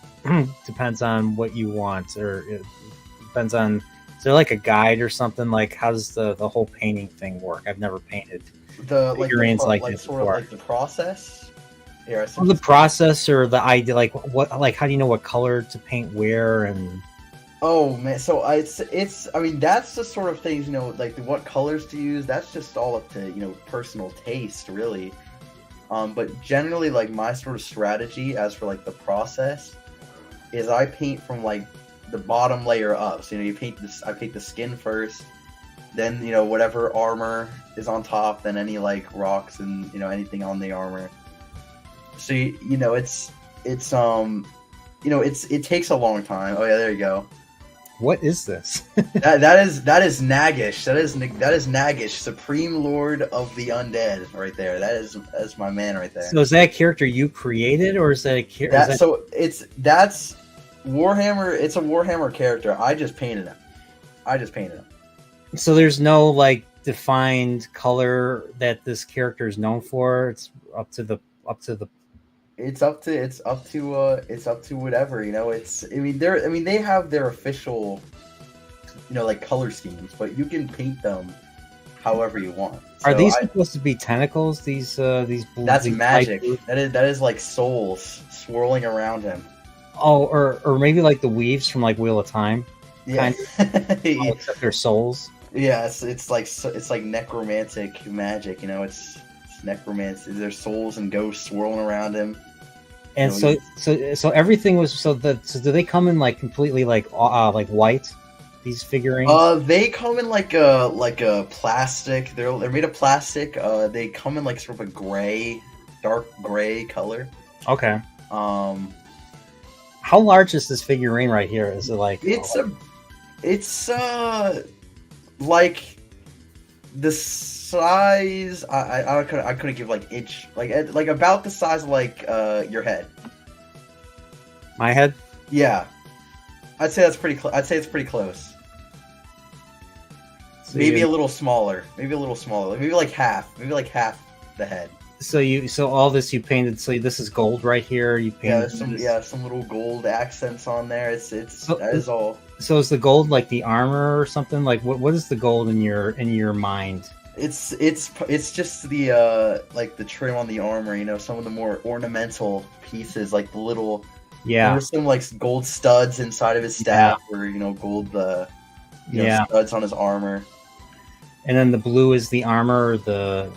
depends on what you want, or it depends on? Is there like a guide or something? Like, how does the whole painting thing work? I've never painted figurines like this sort before. of like the process. Yeah, Well, the process or the idea, like how do you know what color to paint where and? Oh man, so it's I mean that's the sort of things, you know, like what colors to use. That's just all up to, you know, personal taste, really. But generally, like my sort of strategy as for like the process is I paint from like the bottom layer up. So, you know, I paint the skin first, then, you know, whatever armor is on top, then any like rocks and, you know, anything on the armor. So you know it takes a long time. Oh yeah, there you go. What is this? that is Nagish. That is Nagish, Supreme Lord of the Undead, right there. That's my man right there. So is that a character you created, or is that a character? That's Warhammer. It's a Warhammer character. I just painted him. So there's no like defined color that this character is known for. It's up to the. It's up to whatever, you know. They have their official, you know, like color schemes, but you can paint them however you want. Are these supposed to be tentacles? These that's magic. That is like souls swirling around him. Oh, or maybe like the weaves from like Wheel of Time. Yeah, except they're souls. Yeah, it's like necromantic magic, you know. It's necromancy. There's souls and ghosts swirling around him. And so everything was so do they come in like completely like white, these figurines? They come in like a plastic. They're made of plastic. They come in like sort of a dark gray color. Okay. How large is this figurine right here? Is it like it's like the size, I couldn't give like inch, like about the size of like your head. My head? Yeah, I'd say that's pretty close. I'd say it's pretty close. So maybe a little smaller. Maybe like half the head. So all this you painted. So this is gold right here. You painted. Some little gold accents on there. That is all. So is the gold like the armor or something? Like what is the gold in your mind? It's just the like the trim on the armor, you know, some of the more ornamental pieces, like the little there's some like gold studs inside of his staff, or, you know, gold studs on his armor. And then the blue is the armor, the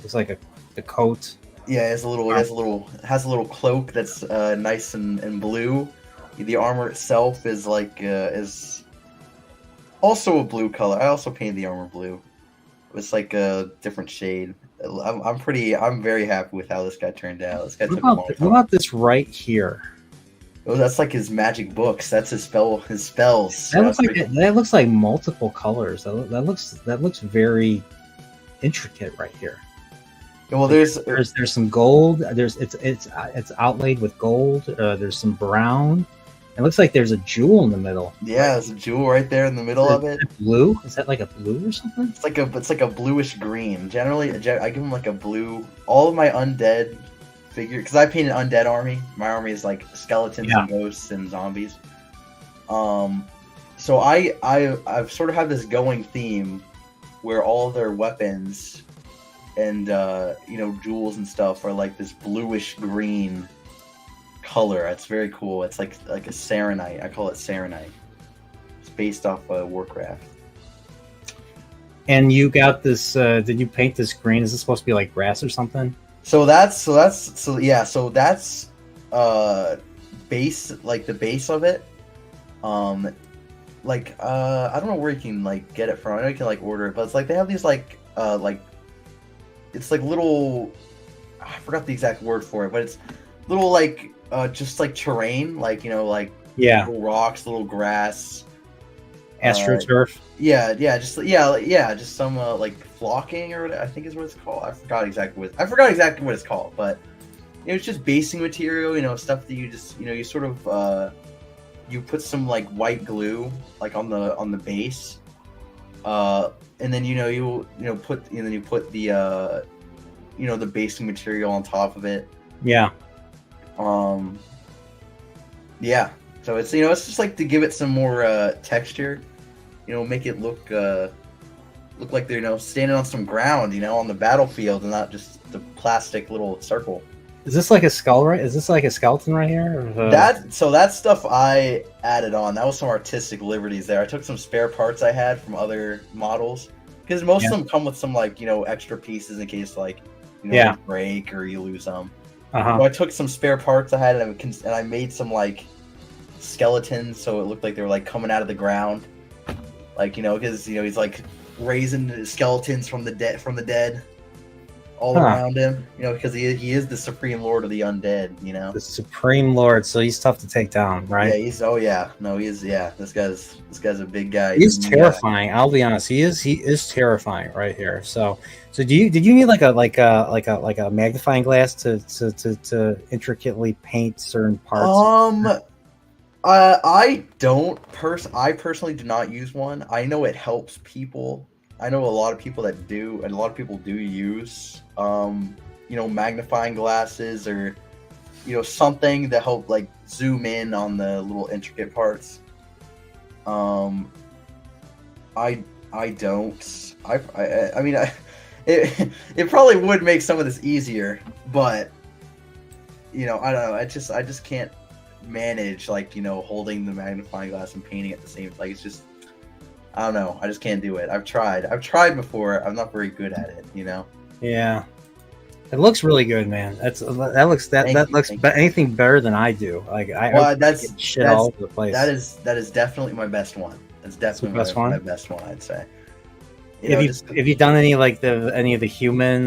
it's like the coat. Yeah, it has a little cloak that's nice and blue. The armor itself is like is also a blue color. I also painted the armor blue. It's like a different shade. I'm very happy with how this guy turned out. This guy took a long time. What about this right here? Oh, that's like his magic books. That's his spells. That looks like multiple colors. That looks very intricate right here. Well, there's some gold. It's outlaid with gold. There's some brown. It looks like there's a jewel in the middle. Yeah, there's a jewel right there in the middle of it. Blue? Is that like a blue or something? It's like a bluish green. Generally, I give them like a blue. All of my undead figure, because I painted undead army. My army is like skeletons and ghosts and zombies. So I've sort of had this going theme where all their weapons and you know, jewels and stuff are like this bluish green color. It's very cool. It's like a Serenite. I call it Serenite. It's based off Warcraft. And you got this. Did you paint this green? Is this supposed to be like grass or something? So that's base, like the base of it. I don't know where you can like get it from. I know you can like order it, but it's like they have these like it's like little, I forgot the exact word for it, but it's little like just like terrain, like, you know, like little rocks, little grass, astroturf. Just some like flocking, or I think is what it's called. I forgot exactly what it's called, but you know, it's just basing material, you know, stuff that you just, you know, you sort of you put some like white glue like on the base, And then you put the the basing material on top of it. Yeah. Yeah. So it's it's just like to give it some more texture, make it look like they're standing on some ground, on the battlefield and not just the plastic little circle. Is this like a skull? Right? Is this like a skeleton right here? Or, that stuff I added on. That was some artistic liberties there. I took some spare parts I had from other models because most of them come with some extra pieces in case they break or you lose them. So I took some spare parts I had and I made some skeletons so it looked like they were coming out of the ground, because he's raising skeletons from the dead all around him, because he is the supreme lord of the undead, the supreme lord, so he's tough to take down, right? Yeah, this guy's a big guy. He's terrifying. I'll be honest, he is terrifying right here. So did you need like a magnifying glass to intricately paint certain parts? I personally do not use one. I know it helps people. I know a lot of people that do, and a lot of people do use, magnifying glasses or, something to help zoom in on the little intricate parts. I don't. I mean, it probably would make some of this easier, but I don't know. I just can't manage holding the magnifying glass and painting at the same. It's just. I don't know. I just can't do it. I've tried before. I'm not very good at it, Yeah. It looks really good, man. That looks anything better than I do. That's shit all over the place. That is definitely my best one. That's definitely my best one, I'd say. Have you done any any of the human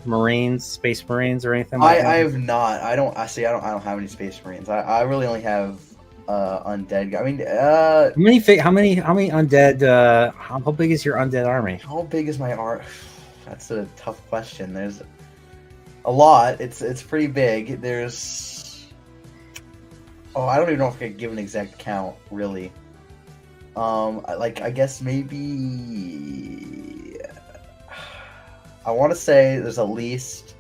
Marines, Space Marines, or anything like that? I have not. I don't have any Space Marines. I really only have undead. I mean, how many undead? How big is your undead army? How big is my art? That's a tough question. There's a lot. It's pretty big. There's I don't even know if I could give an exact count, really. I guess maybe I want to say there's at least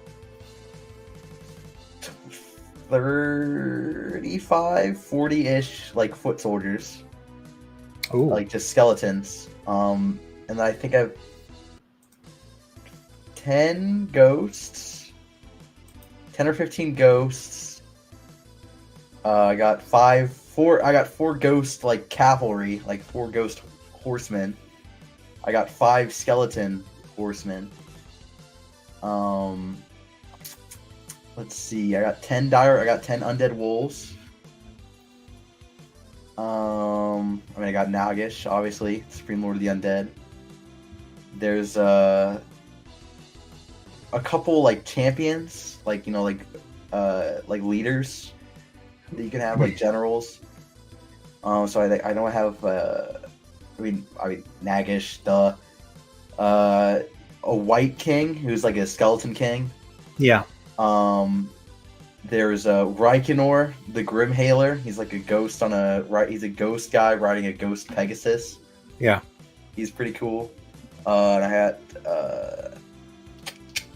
35, 40-ish foot soldiers. Ooh. Just skeletons. And I think I have 10 ghosts. 10 or 15 ghosts. I got 4 ghost cavalry, 4 ghost horsemen. I got 5 skeleton horsemen. Let's see. I got 10 undead wolves. I got Nagish, obviously, Supreme Lord of the Undead. There's a couple champions, leaders that you can have, generals. So I don't have. I mean Nagish, a white king who's a skeleton king. Yeah. There's Reikenor, the Grimhaler. He's a ghost he's a ghost guy riding a ghost Pegasus. Yeah. He's pretty cool. And I had I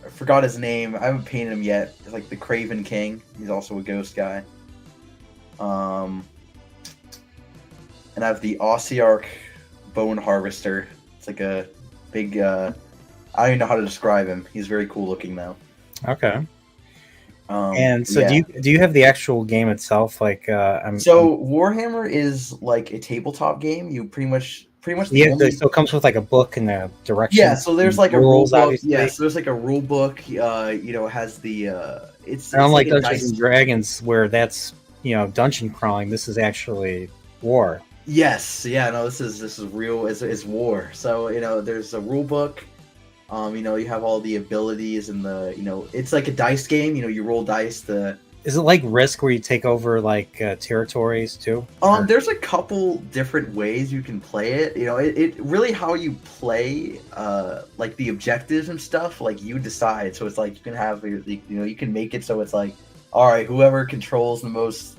forgot his name. I haven't painted him yet. It's the Craven King. He's also a ghost guy. And I have the Ossiarch Bone Harvester. It's a big I don't even know how to describe him. He's very cool looking though. Okay. And so do you have the actual game itself? So Warhammer is a tabletop game. You pretty much so it comes with a book and a direction. Yeah, so there's a rule book. Obviously. Yeah, so there's a rule book. It has the it's unlike Dungeons and Dragons where that's dungeon crawling. This is actually war. Yes, yeah, no, this is real. It's war. So there's a rule book. You have all the abilities and it's like a dice game. You roll dice. Is it like Risk where you take over territories too? There's a couple different ways you can play it. It really how you play, the objectives and stuff. You decide. So it's you can have you can make it so it's all right, whoever controls the most.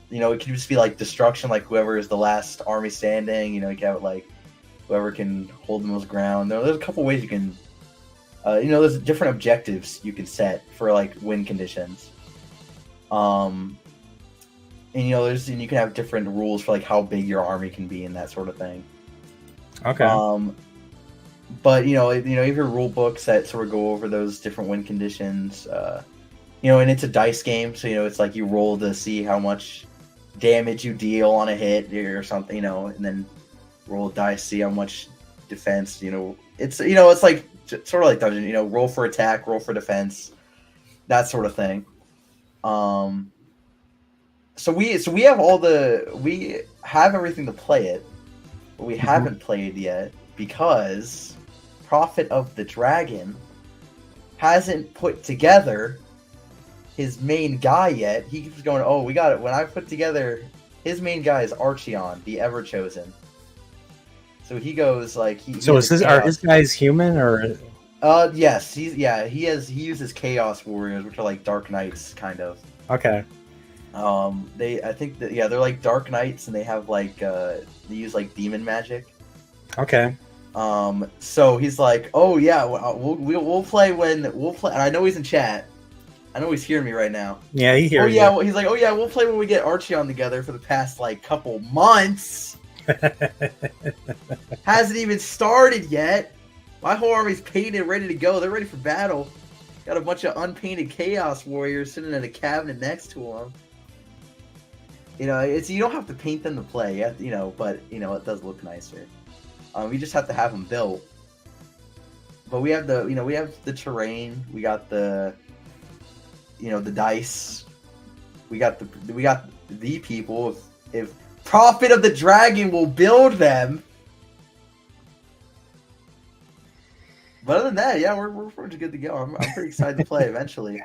It can just be destruction. Whoever is the last army standing. You can have it whoever can hold the most ground. There's a couple ways you can, there's different objectives you can set for like win conditions. And and you can have different rules for like how big your army can be and that sort of thing. Okay. But you have your rule books that sort of go over those different win conditions. And it's a dice game, so it's like you roll to see how much damage you deal on a hit or something, and then roll dice, see how much defense. It's it's like sort of like Dungeon. Roll for attack, roll for defense, that sort of thing. So we have everything to play it, but we haven't played yet because Prophet of the Dragon hasn't put together his main guy yet. He keeps going, oh, we got it. When I put together, his main guy is Archeon, the Ever-Chosen. So he goes like are his guys human or? Yes, he uses Chaos Warriors, which are like Dark Knights kind of. Okay. They're like Dark Knights, and they have like they use like demon magic. Okay. So he's like, oh yeah, we'll play and I know he's in chat. I know he's hearing me right now. Yeah, he hears. Oh yeah, he's like, oh yeah, we'll play when we get Archeon together for the past like couple months. Hasn't even started yet. My whole army's painted, ready to go. They're ready for battle. Got a bunch of unpainted Chaos Warriors sitting in a cabinet next to them. You don't have to paint them to play, but it does look nicer. We just have to have them built. But we have the terrain. We got the dice. We got the people. If Prophet of the Dragon will build them. But other than that, yeah, we're pretty good to go. I'm pretty excited to play eventually.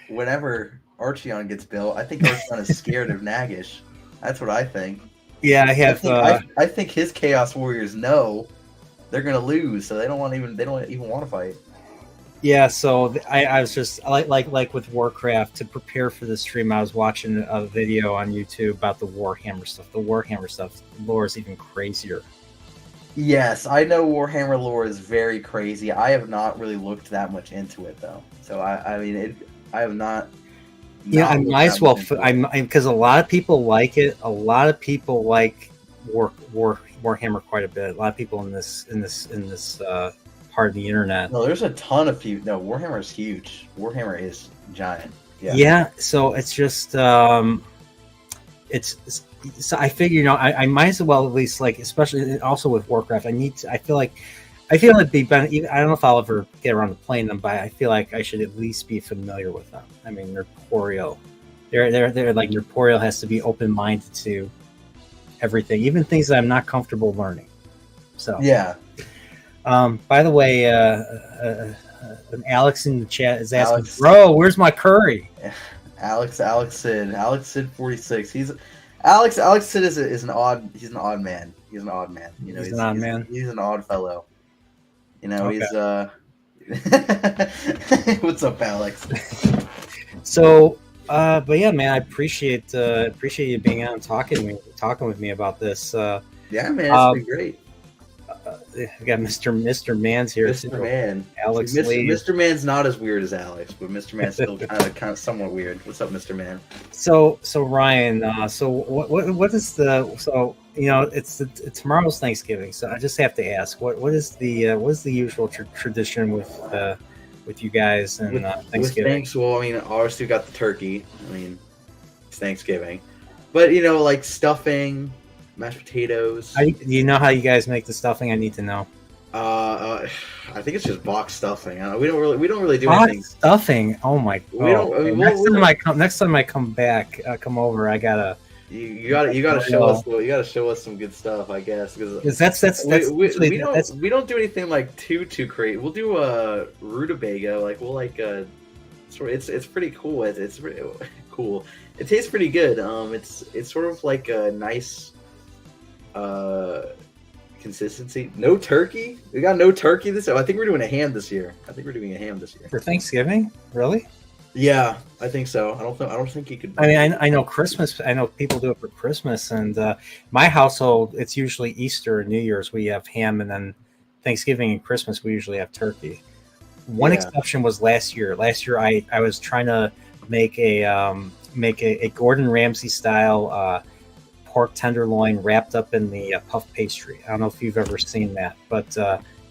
Whenever Archeon gets built, I think Archeon is scared of Nagish. That's what I think. Yeah, I have. I think his Chaos Warriors know they're gonna lose, so they don't even want to fight. Yeah, so I was just like with Warcraft, to prepare for the stream, I was watching a video on YouTube about the Warhammer stuff. The Warhammer stuff lore is even crazier. Yes, I know Warhammer lore is very crazy. I have not really looked that much into it though, so I have not. Yeah, I might as well. Because a lot of people like it. A lot of people like Warhammer quite a bit. A lot of people in this part of the internet. No, there's a ton of people. No, Warhammer is huge. Warhammer is giant. Yeah. So it's just so I figure I might as well at least, like, especially also with Warcraft, I feel like it'd be better. I don't know if I'll ever get around to playing them, but I feel like I should at least be familiar with them. I mean, Corporeal. They're like, Corporeal has to be open-minded to everything, even things that I'm not comfortable learning. So yeah. By the way, Alex in the chat is asking, bro, where's my curry? Alex Sid 46. Alex Sid is an odd man. He's an odd man. He's an odd man. He's an odd fellow. Okay. He's what's up, Alex? So, but yeah, man, I appreciate you being on and talking with me about this. Yeah, man, it's been great. We got Mr. Man's here. Mr. Man, Alex. Mr. Man's not as weird as Alex, but Mr. Man's still kind of somewhat weird. What's up, Mr. Man? So Ryan, so what is it's tomorrow's Thanksgiving, so I just have to ask, what is the usual tradition with you guys and Thanksgiving? Well, I mean, obviously we got the turkey. I mean, it's Thanksgiving, but like stuffing, mashed potatoes. Do you know how you guys make the stuffing? I need to know. I think it's just box stuffing. We don't really do box anything. Stuffing. Oh my god! We don't. I mean, next time I come over, I gotta. You gotta show us. You gotta show us some good stuff, I guess, because we don't do anything like too creative. We'll do a rutabaga. Like it's pretty cool. It's pretty cool. It tastes pretty good. It's sort of like a nice consistency. No turkey. We got no turkey this year. I think we're doing a ham this year. For Thanksgiving, really? Yeah, I think so. I don't think you could. I mean, I know Christmas. I know people do it for Christmas, and my household, it's usually Easter and New Year's. We have ham, and then Thanksgiving and Christmas we usually have turkey. One Yeah. exception was last year. Last year, I was trying to make a Gordon Ramsay style pork tenderloin wrapped up in the puff pastry. I don't know if you've ever seen that, but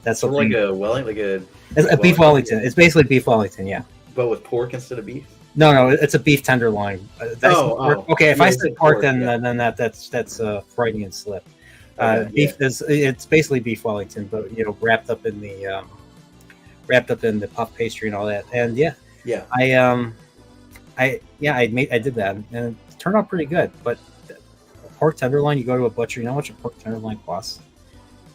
that's Sort of something. like a Welling, like It's a beef Wellington. It's basically beef Wellington. Yeah. but with pork instead of beef. No, it's a beef tenderloin. Okay. If Yeah, I you said said pork, pork, then yeah. that's a Freudian slip. Okay, Beef is it's basically beef Wellington, but wrapped up in the puff pastry and all that. And yeah, Yeah. I did that, and it turned out pretty good. But pork tenderloin, you go to a butcher, you know how much a pork tenderloin costs?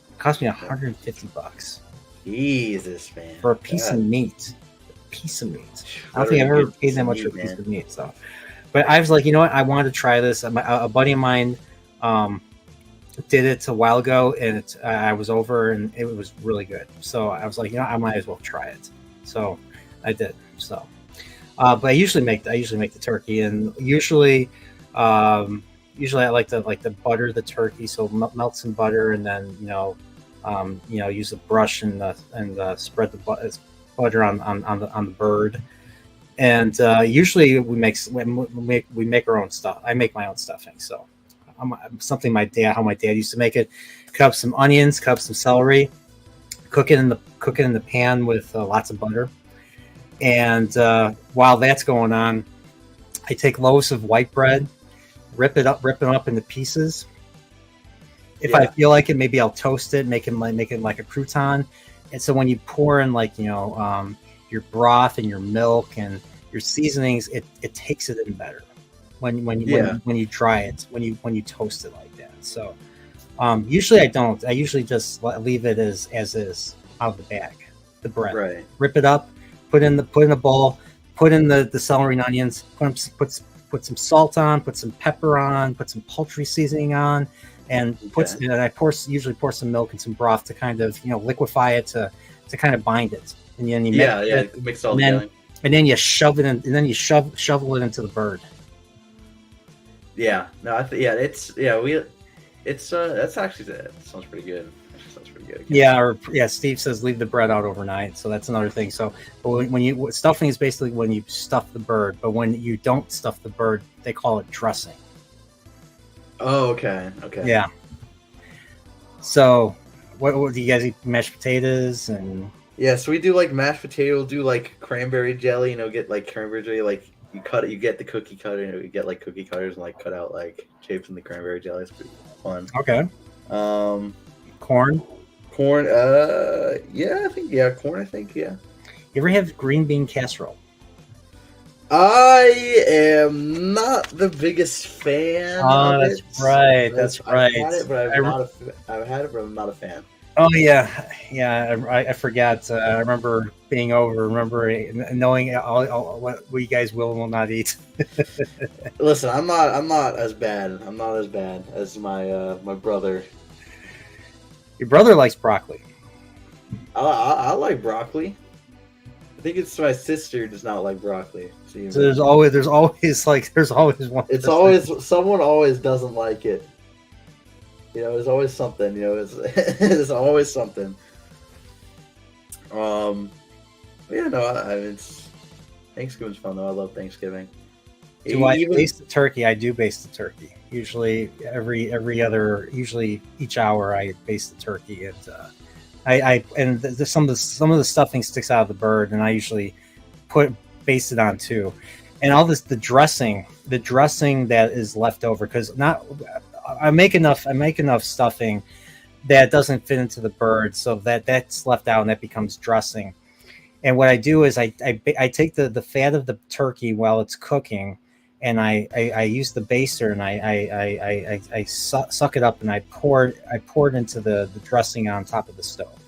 It cost me $150 Jesus, man. for a piece of meat. I don't think I've ever paid that much for a piece of meat. So, but I was like, you know what? I wanted to try this. A buddy of mine did it a while ago, and I was over, and it was really good. So I was like, I might as well try it. So I did. So, but I usually make the turkey, and usually I like to butter the turkey. So melt some butter, and then use a brush and spread the butter on the bird. And usually we make our own stuff. I make my own stuffing. So something my dad used to make it. Cut up some onions, cut up some celery, cook it in the pan with lots of butter. And while that's going on, I take loaves of white bread, rip them up into pieces. If I feel like it, maybe I'll toast it, make it like a crouton. And so when you pour in your broth and your milk and your seasonings, it takes it in better when you dry it, when you toast it like that. So usually I don't. I usually just leave it as is out of the bag, the bread. Right. Rip it up, put in a bowl, put in the celery and onions, put some salt on, put some pepper on, put some poultry seasoning on, and I usually pour some milk and some broth to kind of liquefy it to kind of bind it. And then you mix it all together. And then you shove it in, and then you shovel it into the bird. Yeah, no, that's actually that sounds pretty good. Steve says leave the bread out overnight, so that's another thing. So, but when stuffing is basically when you stuff the bird, but when you don't stuff the bird, they call it dressing. Oh, okay. Yeah. So, what do you guys eat? Mashed potatoes and. Yeah, so we do like mashed potato, do like cranberry jelly, get like cranberry jelly, like you cut it, you get the cookie cutter, you get like cookie cutters and like cut out like shapes in the cranberry jelly. It's pretty fun. Okay. Corn. Corn, corn, I think. You ever have green bean casserole? I am not the biggest fan. Oh, that's right. That's right. I've had it, but I'm not a fan. Oh yeah. I forgot. I remember being over. Knowing all what you guys will and will not eat. Listen, I'm not as bad. I'm not as bad as my brother. Your brother likes broccoli. I like broccoli. I think it's my sister does not like broccoli. So there's always one. It's always someone always doesn't like it. There's always something. There's always something. Thanksgiving's fun though. I love Thanksgiving. Do I baste the turkey? I do baste the turkey. Usually usually each hour I baste the turkey, and some of the stuffing sticks out of the bird, and I usually baste it on too. And all the dressing that is left over, because I make enough stuffing that doesn't fit into the bird, so that's left out and that becomes dressing. And what I do is I take the fat of the turkey while it's cooking, and I use the baster, and I suck it up, and I pour it into the dressing on top of the stove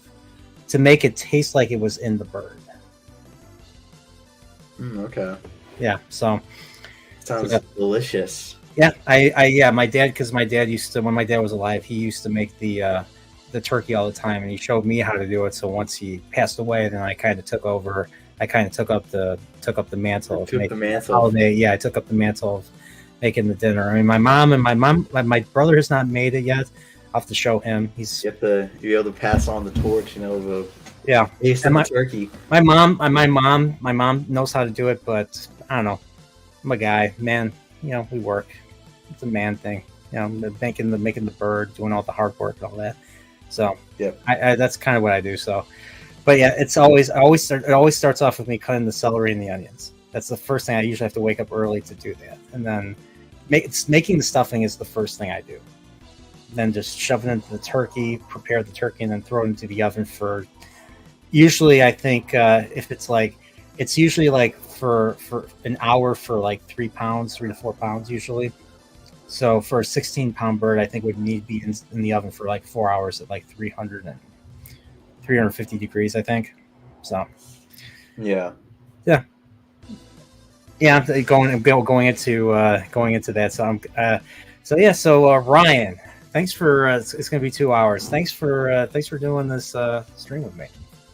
to make it taste like it was in the bird. Okay. Yeah. So sounds delicious. Yeah. My dad, because my dad used to, when my dad was alive, he used to make the turkey all the time, and he showed me how to do it. So once he passed away, then I kind of took over. I kind of took up the mantle. Took the mantle. Holiday. Yeah, I took up the mantle of making the dinner. I mean, my brother has not made it yet. I'll have to show him. He's You have to be able to pass on the torch, the yeah. taste of the turkey. My mom knows how to do it, but I don't know. I'm a guy, man. We work. It's a man thing. Making the bird, doing all the hard work and all that. So yeah, that's kind of what I do. So, but yeah, it always starts off with me cutting the celery and the onions. That's the first thing. I usually have to wake up early to do that, and then making the stuffing is the first thing I do. Then just shove it into the turkey, prepare the turkey, and then throw it into the oven for. Usually, I think if it's usually like for an hour for like 3 to 4 pounds usually. So for a 16-pound bird, I think would need to be in the oven for like 4 hours at like 350 degrees, I think. So yeah. Going into that. So Ryan, thanks for it's going to be 2 hours. Thanks for doing this stream with me.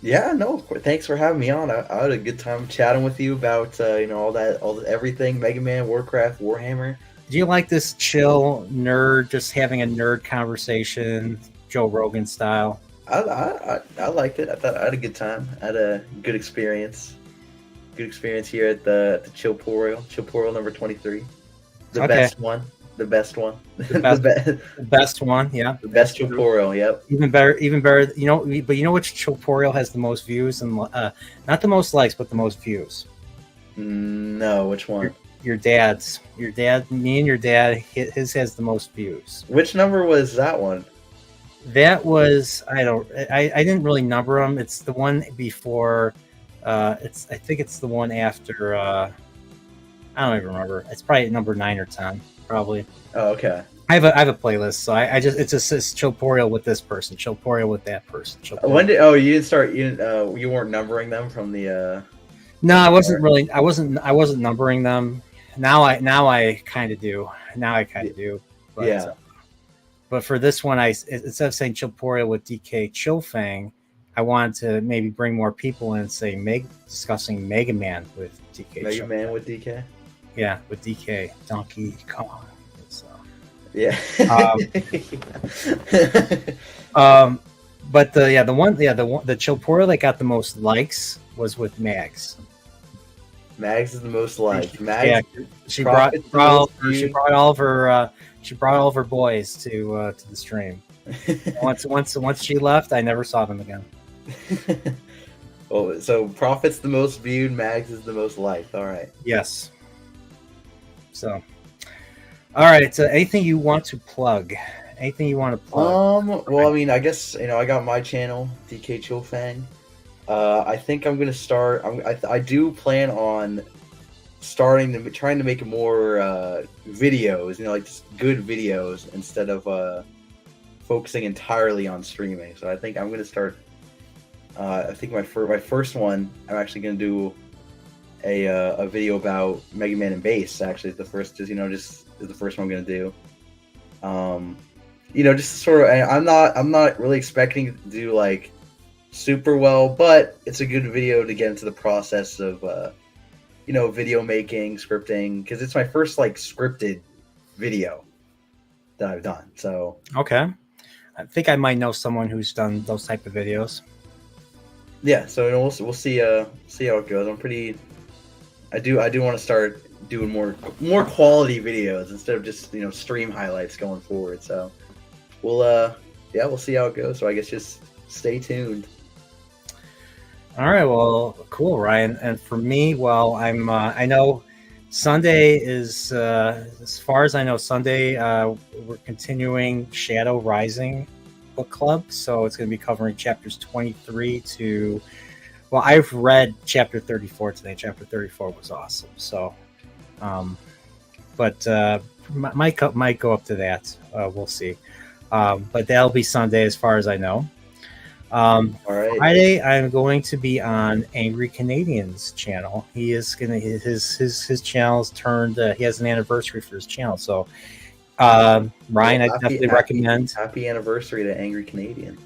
Yeah, no, thanks for having me on. I had a good time chatting with you about everything, Mega Man, Warcraft, Warhammer. Do you like this chill nerd, just having a nerd conversation, Joe Rogan style? I liked it. I thought I had a good time. I had a good experience. Good experience here at the CHILLPOREAL number 23. The best one. The best one. The best one, yeah. The best CHILLPOREAL, yep. Even better. But you know which CHILLPOREAL has the most views and not the most likes, but the most views. No, which one? Your dad's. Me and your dad. His has the most views. Which number was that one? That was I didn't really number them. It's the one before. I think it's the one after. I don't even remember. It's probably number 9 or 10, probably. Oh, okay. I have a playlist, so I just it's CHILLPOREAL with this person, CHILLPOREAL with that person. When did you didn't start? You weren't numbering them from the. No, I wasn't numbering them. Now I kind of do. But, yeah. But for this one, instead of saying CHILLPOREAL with DK CHILLFANG, I wanted to maybe bring more people in and say discussing Mega Man with DK. Mega Man with DK. Yeah, with DK Donkey Kong. So. Yeah. But the CHILLPOREAL that got the most likes was with Mags. Mags is the most liked. Mags. Yeah, she brought all of her boys to the stream. once she left, I never saw them again. Oh, so Prophet's the most viewed, Mags is the most liked. All right. Yes. So, all right. Anything you want to plug? Well, I mean, I guess I got my channel, DK CHILLFANG. I think I'm gonna start. I do plan on trying to make more videos. Like just good videos instead of focusing entirely on streaming. So I think I'm gonna start. I think my first one, I'm actually gonna do a video about Mega Man and bass. Actually, the first is the first one I'm gonna do. Just sort of. I'm not really expecting to do like super well, but it's a good video to get into the process of video making, scripting, because it's my first like scripted video that I've done. So okay, I think I might know someone who's done those type of videos. Yeah, so we'll see how it goes. I do want to start doing more quality videos instead of just stream highlights going forward. So we'll see how it goes. So I guess just stay tuned. All right, well, cool, Ryan. And for me, well, I know Sunday is as far as I know, Sunday we're continuing Shadow Rising book club, so it's going to be covering chapters 23 to. Well, I've read chapter 34 today. Chapter 34 was awesome. So, but might go up to that. We'll see. But that'll be Sunday, as far as I know. All right. Friday, I'm going to be on Angry Canadian's channel. He is gonna his channel's turned. He has an anniversary for his channel. So, Ryan, I definitely recommend. Happy anniversary to Angry Canadian.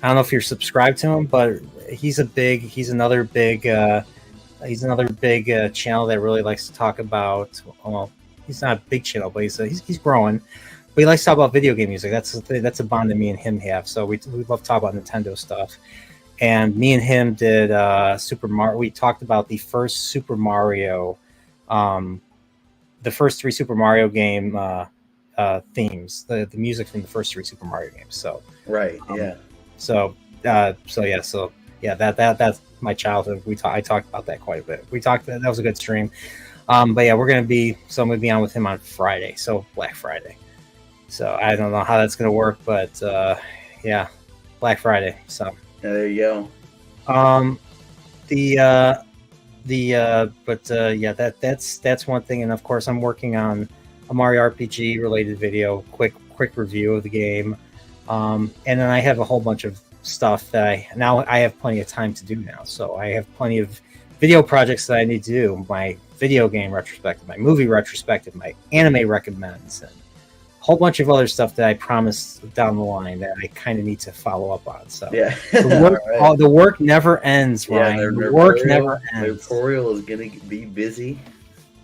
I don't know if you're subscribed to him, but he's another big He's another big channel that really likes to talk about. Well, he's not a big channel, but he's growing. But he likes to talk about video game music. That's a bond that me and him have. So we love to talk about Nintendo stuff. And me and him did Super Mario. We talked about the first Super Mario, the first 3 Super Mario game themes, the music from the first 3 Super Mario games. So Right. Yeah. So that's my childhood. I talked about that quite a bit. That was a good stream. But yeah, I'm gonna be on with him on Friday. So Black Friday. So I don't know how that's gonna work, but yeah, Black Friday. So There you go. That's one thing. And of course, I'm working on a Mario RPG related video, quick review of the game. And then I have a whole bunch of stuff that I have plenty of time to do now. So I have plenty of video projects that I need to do. My video game retrospective, my movie retrospective, my anime recommends, and a whole bunch of other stuff that I promised down the line that I kind of need to follow up on. So Yeah. the work never ends, Ryan. The work never ends. Tutorial is going to be busy.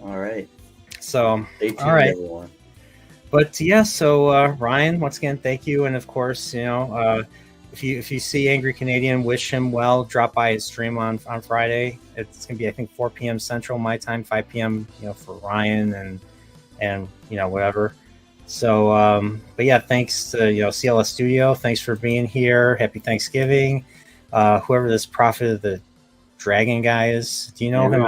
All right. So, Stay tuned, all right. everyone. But yeah, so Ryan, once again, thank you, and of course, if you see Angry Canadian, wish him well. Drop by his stream on Friday. It's gonna be, I think, 4 p.m. Central my time, 5 p.m. for Ryan and whatever. So, but yeah, thanks to CLS Studio. Thanks for being here. Happy Thanksgiving. Whoever this Prophet of the Dragon guy is, do you know him?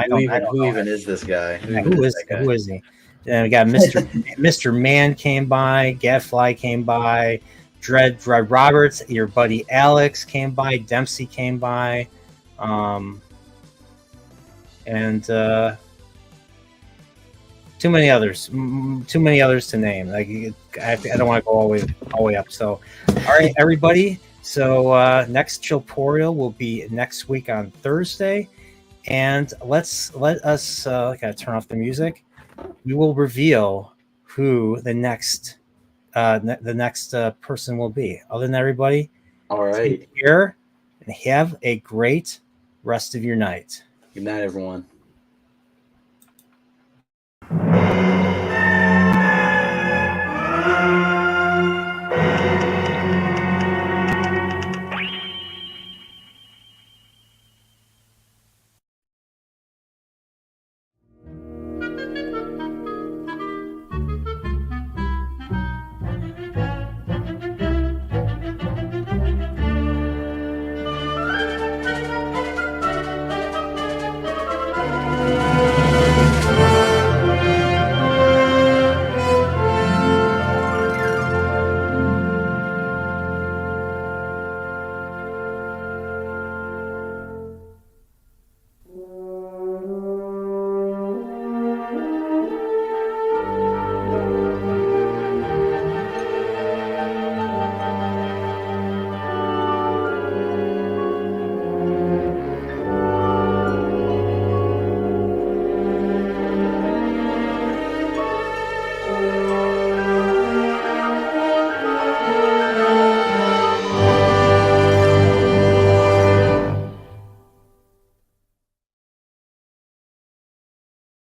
Who even is this guy? Who is he? And we got Mr. Man came by, Gadfly came by, Dread Roberts, your buddy Alex came by, Dempsey came by, and too many others to name. Like I don't want to go all the way up. So, all right, everybody. So next Chillporeal will be next week on Thursday, and let us I gotta turn off the music. We will reveal who the next person will be. Other than everybody, all right, take care and have a great rest of your night. Good night, everyone.